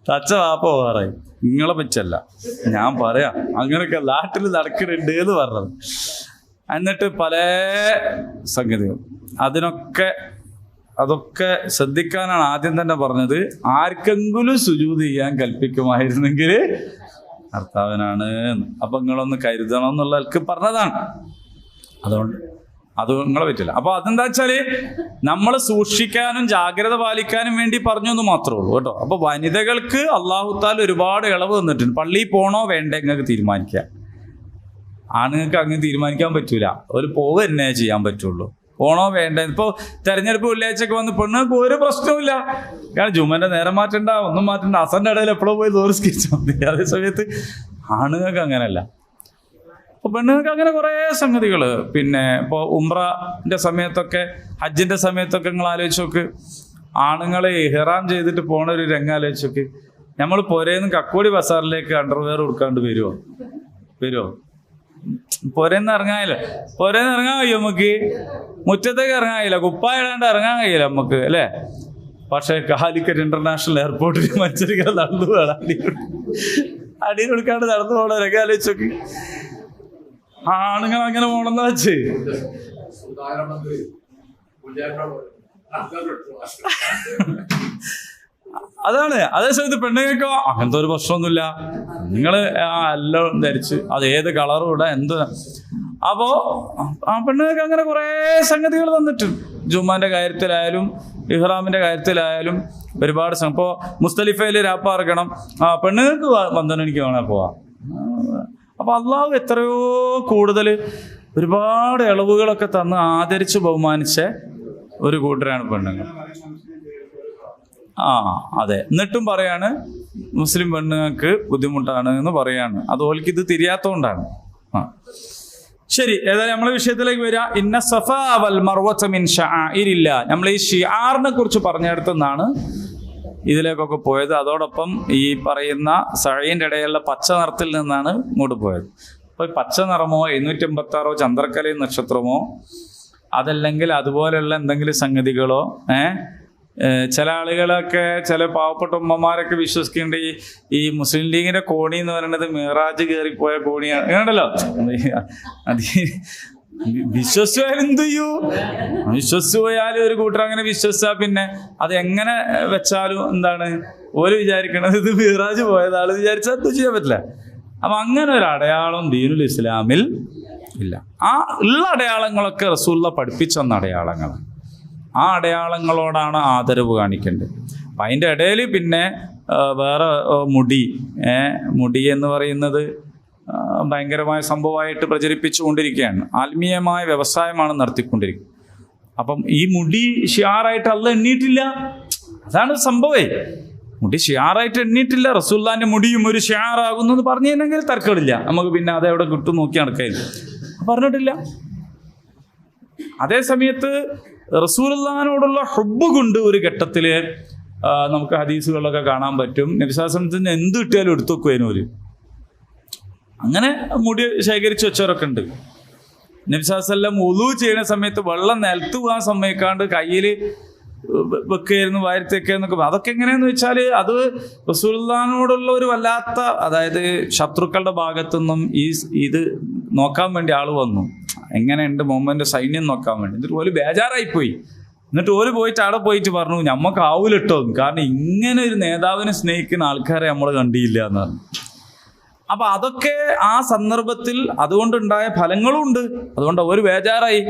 തച്ച വാപ്പ വേറായി. നിങ്ങളെ പറ്റല്ല, ഞാൻ പറയാം അങ്ങനെയൊക്കെ നാട്ടിൽ നടക്കുന്നുണ്ട് എന്ന് പറഞ്ഞത്. എന്നിട്ട് പല സംഗതികൾ അതൊക്കെ ശ്രദ്ധിക്കാനാണ് ആദ്യം തന്നെ പറഞ്ഞത്. ആർക്കെങ്കിലും സുജൂദ് ചെയ്യാൻ കൽപ്പിക്കുമായിരുന്നെങ്കിൽ ഭർത്താവിനാണ്. അപ്പൊ നിങ്ങളൊന്ന് കരുതണം എന്നുള്ളവർക്ക് പറഞ്ഞതാണ്. അതുകൊണ്ട് അത് നിങ്ങളെ പറ്റില്ല. അപ്പൊ അതെന്താ വെച്ചാല് നമ്മൾ സൂക്ഷിക്കാനും ജാഗ്രത പാലിക്കാനും വേണ്ടി പറഞ്ഞു എന്ന് മാത്രമേ ഉള്ളൂ കേട്ടോ. അപ്പൊ വനിതകൾക്ക് അള്ളാഹു താല ഒരുപാട് ഇളവ് തന്നിട്ടുണ്ട്. പള്ളിയിൽ പോണോ വേണ്ടേ നിങ്ങൾക്ക് തീരുമാനിക്കാം. ആണുങ്ങൾക്ക് അങ്ങനെ തീരുമാനിക്കാൻ പറ്റൂല. ഒരു പോവ് തന്നെ ചെയ്യാൻ പറ്റുള്ളൂ. പോണോ വേണ്ട. ഇപ്പൊ തെരഞ്ഞെടുപ്പ് വെള്ളിയാഴ്ചയൊക്കെ വന്ന് പെണ്ണുങ്ങൾക്ക് ഒരു പ്രശ്നവുമില്ല. കാരണം ജുമന്റെ നേരം മാറ്റണ്ട, ഒന്നും മാറ്റണ്ട, അസറിന്റെ ഇടയിൽ എപ്പോഴും പോയി ദൂരസ്കരിച്ചാൽ മതി. അതേ സമയത്ത് ആണുങ്ങൾക്ക് അങ്ങനെയല്ല. അപ്പൊ പെണ്ണുങ്ങൾക്ക് അങ്ങനെ കുറേ സംഗതികൾ. പിന്നെ ഇപ്പോൾ ഉംറന്റെ സമയത്തൊക്കെ ഹജ്ജിന്റെ സമയത്തൊക്കെ നിങ്ങൾ ആലോചിച്ച് നോക്ക്. ആണുങ്ങളെ ഇഹ്റാം ചെയ്തിട്ട് പോണ ഒരു രംഗം ആലോചിച്ച് നോക്ക്. നമ്മൾ പുരേന്ന് കക്കോടി ബസാറിലേക്ക് അണ്ടർവെയർ കൊടുക്കാണ്ട് വരുമോ? പുരേന്ന് ഇറങ്ങാനില്ല. പുരേന്ന് ഇറങ്ങാൻ കഴിയും നമുക്ക്. മുറ്റത്തേക്ക് ഇറങ്ങാൻ കഴിയില്ല. കുപ്പായ ഇടാണ്ട് ഇറങ്ങാൻ കഴിയില്ല നമുക്ക്, അല്ലേ? പക്ഷെ കാലിക്കറ്റ് ഇന്റർനാഷണൽ എയർപോർട്ടിൽ മനുഷ്യരിങ്ങനെ നടന്നു വേണം അടി കൊടുക്കാണ്ട് നടന്നു പോകണം. രംഗം ആലോചിച്ച് നോക്ക്. ആണുങ്ങൾ അങ്ങനെ പോണെന്ന് വെച്ച് അതാണ്. അതേ സമയത്ത് പെണ്ണുങ്ങൾക്കോ അങ്ങനത്തെ ഒരു പ്രശ്നമൊന്നുമില്ല. നിങ്ങള് എല്ലാം ധരിച്ച് അത് ഏത് കളറും ഇടാം, എന്ത്. അപ്പോ ആ പെണ്ണുങ്ങൾക്ക് അങ്ങനെ കുറെ സംഗതികൾ തന്നിട്ടുണ്ട്. ജുമാന്റെ കാര്യത്തിലായാലും ഇഹ്റാമിന്റെ കാര്യത്തിലായാലും ഒരുപാട്. ഇപ്പോ മുസ്തലിഫയില് രാപ്പാർക്കണം, പെണ്ണുങ്ങൾക്ക് 12 മണിക്ക് വേണേൽ പോവാം. അപ്പൊ അള്ളാഹു എത്രയോ കൂടുതൽ ഒരുപാട് ഇളവുകളൊക്കെ തന്ന് ആദരിച്ച് ബഹുമാനിച്ച ഒരു കൂട്ടരാണ് പെണ്ണുങ്ങൾ. അതെ. എന്നിട്ടും പറയാണ് മുസ്ലിം പെണ്ണുങ്ങൾക്ക് ബുദ്ധിമുട്ടാണ് എന്ന് പറയാണ്. അത് ഓൽക്ക് ഇത് തിരിയാത്തോണ്ടാണ്. ശരി, ഏതായാലും നമ്മളെ വിഷയത്തിലേക്ക് വരിക. ഇന്ന സഫാ വൽ മർവത മിൻ ശആഇരില്ലാ. നമ്മൾ ഈ ഷിആറിനെ കുറിച്ച് പറഞ്ഞിടത്തുനിന്നാണ് ഇതിലേക്കൊക്കെ പോയത്. അതോടൊപ്പം ഈ പറയുന്ന സഴയിൻ്റെ ഇടയിലുള്ള പച്ച നിറത്തിൽ നിന്നാണ് ഇങ്ങോട്ട് പോയത്. അപ്പോൾ പച്ച നിറമോ 786 ചന്ദ്രക്കലയും നക്ഷത്രമോ അതല്ലെങ്കിൽ അതുപോലെയുള്ള എന്തെങ്കിലും സംഗതികളോ ചില ആളുകളൊക്കെ, ചില പാവപ്പെട്ട ഉമ്മമാരൊക്കെ വിശ്വസിക്കേണ്ട ഈ മുസ്ലിം ലീഗിന്റെ കോണി എന്ന് പറയുന്നത് മിറാജ് കയറിപ്പോയ കോണിയാണ്. അങ്ങനെയുണ്ടല്ലോ. അത് വിശ്വസിച്ചാൽ എന്ത് ചെയ്യൂ? വിശ്വസിച്ച് പോയാലും ഒരു കൂട്ടർ അങ്ങനെ വിശ്വസിച്ചാൽ പിന്നെ അത് എങ്ങനെ വെച്ചാലും എന്താണ് ഓര് വിചാരിക്കണത് ഇത് മിറാജ് പോയതാണ് വിചാരിച്ചാൽ അത് ചെയ്യാൻ പറ്റില്ല. അപ്പൊ അങ്ങനെ ഒരു അടയാളം ദീനുൽ ഇസ്ലാമിൽ ഇല്ല. ആ ഉള്ള അടയാളങ്ങളൊക്കെ റസൂലുള്ള പഠിപ്പിച്ചെന്ന അടയാളങ്ങളാണ്. ആ അടയാളങ്ങളോടാണ് ആദരവ് കാണിക്കേണ്ടത്. അപ്പം അതിൻ്റെ ഇടയിൽ പിന്നെ വേറെ മുടി എന്ന് പറയുന്നത് ഭയങ്കരമായ സംഭവമായിട്ട് പ്രചരിപ്പിച്ചുകൊണ്ടിരിക്കുകയാണ്. ആത്മീയമായ വ്യവസായമാണ് നടത്തിക്കൊണ്ടിരിക്കുന്നത്. അപ്പം ഈ മുടി ഷിയാറായിട്ട് അല്ല എണ്ണിയിട്ടില്ല. അതാണ് സംഭവേ. മുടി ഷിയാറായിട്ട് എണ്ണിയിട്ടില്ല. റസൂലുള്ളാഹിന്റെ മുടിയും ഒരു ഷിയാറാകുന്നു എന്ന് പറഞ്ഞില്ലെങ്കിൽ തർക്കമില്ല. നമുക്ക് പിന്നെ അതെവിടെ കിട്ടും നോക്കി നടക്കുകയില്ല. പറഞ്ഞിട്ടില്ല. അതേ സമയത്ത് റസൂലുള്ളാഹിനോടുള്ള ഹുബ്ബ് കൊണ്ട് ഒരു ഘട്ടത്തിൽ നമുക്ക് ഹദീസുകളിലൊക്കെ കാണാൻ പറ്റും. നബി സല്ലല്ലാഹു അലൈഹി വസല്ലം എന്ത് കിട്ടിയാലും എടുത്തു വെക്കുവാനോര്. അങ്ങനെ മുടി ശേഖരിച്ച് വെച്ചവരൊക്കെ ഉണ്ട്. നബി സല്ലല്ലാഹു അലൈഹി വസല്ലം വുളൂ ചെയ്യുന്ന സമയത്ത് വെള്ളം നിലത്ത് പോകാൻ സമ്മതിക്കാണ്ട് കയ്യിൽ വെക്കുകയായിരുന്നു, വാരിത്തേക്കെന്നൊക്കെ. അതൊക്കെ എങ്ങനെയാന്ന് വെച്ചാൽ അത് റസൂലുള്ളാഹിനോടുള്ള ഒരു വല്ലാത്ത, അതായത് ശത്രുക്കളുടെ ഭാഗത്തുനിന്നും ഇത് നോക്കാൻ വേണ്ടി ആള് വന്നു. എങ്ങനെയുണ്ട് മുഹമ്മദിന്റെ സൈന്യം നോക്കാൻ വേണ്ടി. എന്നിട്ട് ഓല് ബേജാറായിപ്പോയി. എന്നിട്ട് ഓല് പോയിട്ട് അവിടെ പോയിട്ട് പറഞ്ഞു ഞമ്മക്ക് ആവൂലിട്ടോ, കാരണം ഇങ്ങനെ ഒരു നേതാവിനെ സ്നേഹിക്കുന്ന ആൾക്കാരെ നമ്മൾ കണ്ടിയില്ല എന്ന് പറഞ്ഞു. അപ്പൊ അതൊക്കെ ആ സന്ദർഭത്തിൽ അതുകൊണ്ടുണ്ടായ ഫലങ്ങളും ഉണ്ട്. അതുകൊണ്ട് ഒരു ബേജാറായി,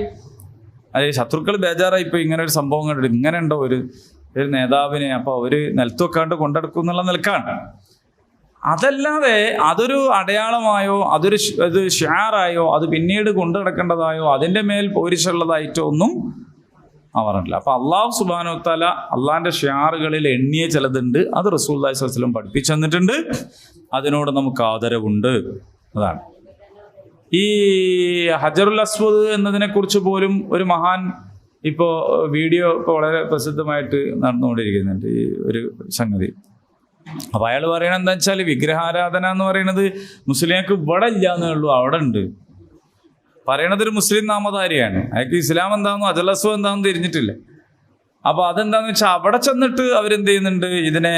അതെ ശത്രുക്കൾ ബേജാറായിപ്പോയി. ഇങ്ങനെ ഒരു സംഭവം കണ്ടിട്ട് ഇങ്ങനെ ഉണ്ടോ ഒരു നേതാവിനെ, അപ്പൊ അവര് നിലത്ത് വെക്കാണ്ട് കൊണ്ടെടുക്കും എന്നുള്ള നിലക്കാണ്. അതല്ലാതെ അതൊരു അടയാളമായോ അത് ഷിആറായോ അത് പിന്നീട് കൊണ്ടു നടക്കേണ്ടതായോ അതിൻ്റെ മേൽ പോരിച്ചുള്ളതായിട്ടോ ഒന്നും പറഞ്ഞില്ല. അപ്പൊ അള്ളാഹു സുബ്ഹാനഹു വ തആല അള്ളാഹിന്റെ ഷിആറുകളിൽ എണ്ണിയ ചിലതുണ്ട്. അത് റസൂലുള്ളാഹി സ്വല്ലല്ലാഹു അലൈഹി വസല്ലം പഠിപ്പിച്ചു തന്നിട്ടുണ്ട്. അതിനോട് നമുക്ക് ആദരവുണ്ട്. അതാണ് ഈ ഹജറുൽ അസ്വദ് എന്നതിനെ കുറിച്ച് പോലും ഒരു മഹാൻ ഇപ്പോൾ വീഡിയോ ഇപ്പോൾ വളരെ പ്രസിദ്ധമായിട്ട് നടന്നുകൊണ്ടിരിക്കുന്നുണ്ട് ഈ ഒരു സംഗതി. അപ്പൊ അയാൾ പറയണത് എന്താ വെച്ചാൽ വിഗ്രഹാരാധന എന്ന് പറയുന്നത് മുസ്ലിങ്ങൾക്ക് ഇവിടെ ഇല്ല എന്നേ ഉള്ളൂ, അവിടെ ഉണ്ട്. പറയണത് ഒരു മുസ്ലിം നാമധാരിയാണ്. അയാൾക്ക് ഇസ്ലാം എന്താണെന്നോ ഹജറുൽ അസ്വദ് എന്താണെന്ന് തിരിഞ്ഞിട്ടില്ല. അപ്പൊ അതെന്താന്ന് വെച്ചാൽ അവിടെ ചെന്നിട്ട് അവരെന്ത് ചെയ്യുന്നുണ്ട്, ഇതിനെ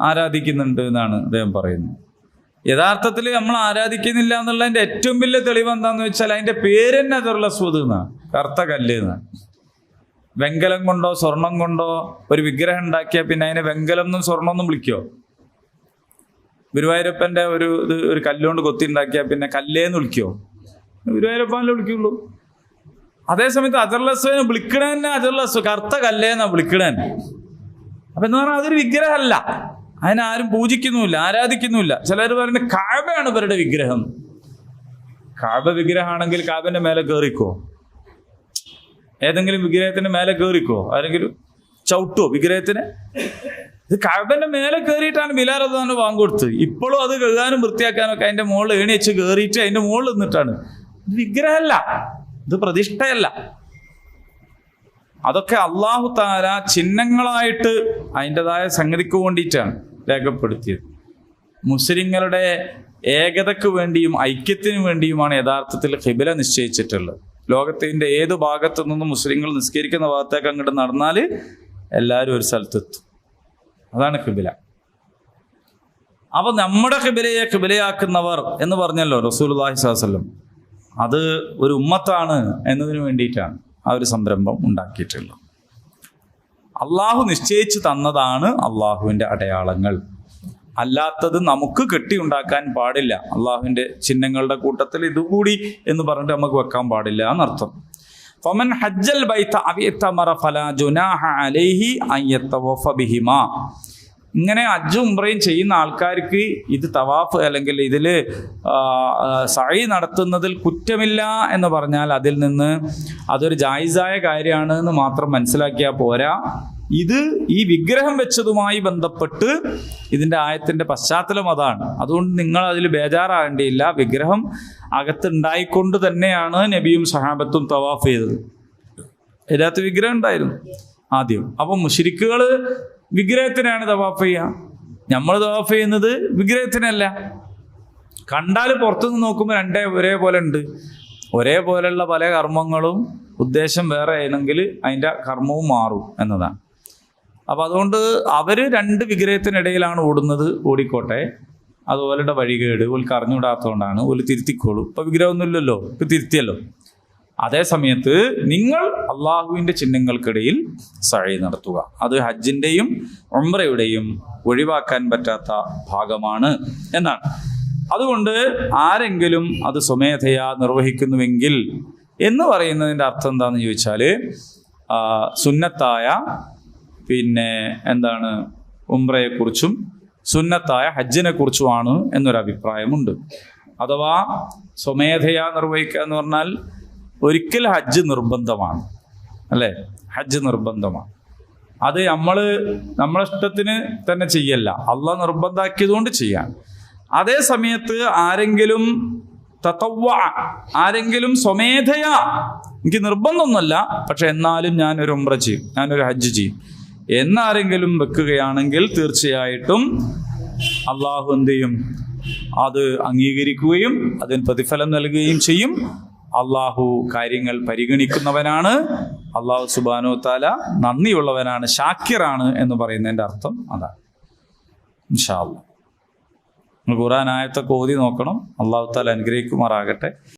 ആരാധിക്കുന്നുണ്ട് എന്നാണ് അദ്ദേഹം പറയുന്നത്. യഥാർത്ഥത്തിൽ നമ്മൾ ആരാധിക്കുന്നില്ല എന്നുള്ളതിന്റെ ഏറ്റവും വലിയ തെളിവ് എന്താന്ന് വെച്ചാൽ അതിന്റെ പേര് തന്നെ ഹജറുൽ അസ്വദ് എന്നാണ്, കറുത്ത കല്ല് എന്നാണ്. വെങ്കലം കൊണ്ടോ സ്വർണം കൊണ്ടോ ഒരു വിഗ്രഹം ഉണ്ടാക്കിയാൽ പിന്നെ അതിനെ വെങ്കലം എന്നും സ്വർണം എന്നും വിളിക്കോ? ഗുരുവായൂരപ്പൻ്റെ ഒരു കല്ലുകൊണ്ട് കൊത്തി ഉണ്ടാക്കിയാൽ പിന്നെ കല്ലേന്ന് വിളിക്കുമോ? ഗുരുവായൂരപ്പനല്ലേ വിളിക്കുള്ളൂ. അതേസമയത്ത് അജറുൽ വിളിക്കണ തന്നെ അജറുൽ കറുത്ത കല്ലേന്നാ വിളിക്കണ തന്നെ. അപ്പൊ എന്ന് പറഞ്ഞാൽ അതൊരു വിഗ്രഹമല്ല, അതിനാരും പൂജിക്കുന്നുമില്ല, ആരാധിക്കുന്നുമില്ല. ചിലർ പറയുന്നത് കഅബയാണ് ഇവരുടെ വിഗ്രഹം. കഅബ വിഗ്രഹമാണെങ്കിൽ കഅബന്റെ മേലെ കയറിക്കോ? ഏതെങ്കിലും വിഗ്രഹത്തിന്റെ മേലെ കയറിക്കോ? ആരെങ്കിലും ചവിട്ടോ വിഗ്രഹത്തിന്? ഇത് കഅബന്റെ മേലെ കയറിയിട്ടാണ് ബിലാൽ റളിയല്ലാഹു അൻഹു കൊടുത്തത്. ഇപ്പോഴും അത് കഴുകാനും വൃത്തിയാക്കാനും ഒക്കെ അതിന്റെ മുകളിൽ ഏണി വെച്ച് കയറിയിട്ട് അതിന്റെ മുകളിൽ നിന്നിട്ടാണ്. ഇത് വിഗ്രഹമല്ല, ഇത് പ്രതിഷ്ഠയല്ല. അതൊക്കെ അല്ലാഹു തആല ചിഹ്നങ്ങളായിട്ട് അതിൻ്റെതായ സംഗതിക്ക് വേണ്ടിയിട്ടാണ് രേഖപ്പെടുത്തിയത്. മുസ്ലിങ്ങളുടെ ഏകതയ്ക്ക് വേണ്ടിയും ഐക്യത്തിന് വേണ്ടിയുമാണ് യഥാർത്ഥത്തിൽ ഖിബ്ല നിശ്ചയിച്ചിട്ടുള്ളത്. ലോകത്തിന്റെ ഏത് ഭാഗത്തു നിന്നും മുസ്ലിങ്ങൾ നിസ്കരിക്കുന്ന ഭാഗത്തേക്ക് അങ്ങോട്ട് നടന്നാൽ എല്ലാവരും ഒരു സ്ഥലത്തെത്തും. അതാണ് ഖിബ്ല. അപ്പൊ നമ്മുടെ ഖിബ്ലയെ ഖിബ്ലയാക്കുന്നവർ എന്ന് പറഞ്ഞല്ലോ റസൂലുള്ളാഹി സ്വല്ലല്ലാഹു അലൈഹി വസല്ലം. അത് ഒരു ഉമ്മത്താണ് എന്നതിന് വേണ്ടിയിട്ടാണ് ആ ഒരു സംരംഭം ഉണ്ടാക്കിയിട്ടുള്ളത്. അള്ളാഹു നിശ്ചയിച്ചു തന്നതാണ് അള്ളാഹുവിൻ്റെ അടയാളങ്ങൾ. അല്ലാത്തത് നമുക്ക് കെട്ടിയുണ്ടാക്കാൻ പാടില്ല. അള്ളാഹുവിൻ്റെ ചിഹ്നങ്ങളുടെ കൂട്ടത്തിൽ ഇതുകൂടി എന്ന് പറഞ്ഞിട്ട് നമുക്ക് വെക്കാൻ പാടില്ല എന്നർത്ഥം. ഫമൻ ഹജ്ജൽ ബൈത അവ ഇതമറ ഫലാ ജുനാഹ അലൈഹി അൻ യതവഫ ബിഹിമാ. ഇങ്ങനെ ഹജ്ജും ഉംറയും ചെയ്യുന്ന ആൾക്കാർക്ക് ഇത് തവാഫ് അല്ലെങ്കിൽ ഇതിൽ സഅയ് നടത്തുന്നതിൽ കുറ്റമില്ല എന്ന് പറഞ്ഞാൽ അതിൽ നിന്ന് അതൊരു ജായിസായ കാര്യമാണ് എന്ന് മാത്രം മനസ്സിലാക്കിയാൽ പോരാ. ഇത് ഈ വിഗ്രഹം വെച്ചതുമായി ബന്ധപ്പെട്ട് ഇതിൻ്റെ ആയത്തിൻ്റെ പശ്ചാത്തലം അതാണ്. അതുകൊണ്ട് നിങ്ങൾ അതിൽ ബേജാറാകേണ്ടിയില്ല. വിഗ്രഹം അകത്തുണ്ടായിക്കൊണ്ട് തന്നെയാണ് നബിയും സഹാബത്തും തവാഫ് ചെയ്തത്. ഇതിനകത്ത് വിഗ്രഹം ഉണ്ടായിരുന്നു ആദ്യം. അപ്പം മുശ്രിക്കുകൾ വിഗ്രഹത്തിനാണ് തവാഫ് ചെയ്യുക. നമ്മൾ തവാഫ് ചെയ്യുന്നത് വിഗ്രഹത്തിനല്ല. കണ്ടാൽ പുറത്തുനിന്ന് നോക്കുമ്പോൾ രണ്ടേ ഒരേപോലെ ഉണ്ട്. ഒരേപോലെയുള്ള പല കർമ്മങ്ങളും ഉദ്ദേശം വേറെ ആയിരുന്നെങ്കിൽ അതിൻ്റെ കർമ്മവും മാറും എന്നതാണ്. അപ്പം അതുകൊണ്ട് അവർ രണ്ട് വിഗ്രഹത്തിനിടയിലാണ് ഓടുന്നത്. ഓടിക്കോട്ടെ, അതുപോലെ വഴികേട് ഓൽക്ക് അറിഞ്ഞുകൂടാത്തതുകൊണ്ടാണ്. ഓല് തിരുത്തിക്കോളൂ. ഇപ്പം വിഗ്രഹമൊന്നുമില്ലല്ലോ, ഇപ്പം തിരുത്തിയല്ലോ. അതേ സമയത്ത് നിങ്ങൾ അള്ളാഹുവിൻ്റെ ചിഹ്നങ്ങൾക്കിടയിൽ സഅയ് നടത്തുക. അത് ഹജ്ജിൻ്റെയും ഉംറയുടെയും ഒഴിവാക്കാൻ പറ്റാത്ത ഭാഗമാണ് എന്നാണ്. അതുകൊണ്ട് ആരെങ്കിലും അത് സ്വമേധയാ നിർവഹിക്കുന്നുവെങ്കിൽ എന്ന് പറയുന്നതിൻ്റെ അർത്ഥം എന്താണെന്ന് ചോദിച്ചാൽ സുന്നത്തായ ഉംറയെക്കുറിച്ചും സുന്നത്തായ ഹജ്ജിനെ കുറിച്ചുമാണ് എന്നൊരഭിപ്രായമുണ്ട്. അഥവാ സ്വമേധയാ നിർവഹിക്കുക എന്ന് പറഞ്ഞാൽ ഒരിക്കൽ ഹജ്ജ് നിർബന്ധമാണ്, അല്ലേ? ഹജ്ജ് നിർബന്ധമാണ്. അത് നമ്മളെ ഇഷ്ടത്തിന് തന്നെ ചെയ്യല്ല, അള്ളാഹ് നിർബന്ധാക്കിയതുകൊണ്ട് ചെയ്യാൻ. അതേ സമയത്ത് ആരെങ്കിലും സ്വമേധയാ എനിക്ക് നിർബന്ധമൊന്നുമല്ല, പക്ഷെ എന്നാലും ഞാനൊരു ഉംറ ചെയ്യും, ഞാനൊരു ഹജ്ജ് ചെയ്യും എന്നാരെങ്കിലും വെക്കുകയാണെങ്കിൽ തീർച്ചയായിട്ടും അള്ളാഹു എന്ത് ചെയ്യും? അത് അംഗീകരിക്കുകയും അതിന് പ്രതിഫലം നൽകുകയും ചെയ്യും. അള്ളാഹു കാര്യങ്ങൾ പരിഗണിക്കുന്നവനാണ്. അള്ളാഹു സുബ്ഹാനഹു തആല നന്ദിയുള്ളവനാണ്, ഷാക്കിറാണ് എന്ന് പറയുന്നതിൻ്റെ അർത്ഥം അതാണ്. ഇൻഷാ അല്ലാഹ് ഖുർആൻ ആയത്തൊക്കെ ഓതി നോക്കണം. അള്ളാഹു തആല അനുഗ്രഹിക്കുമാറാകട്ടെ.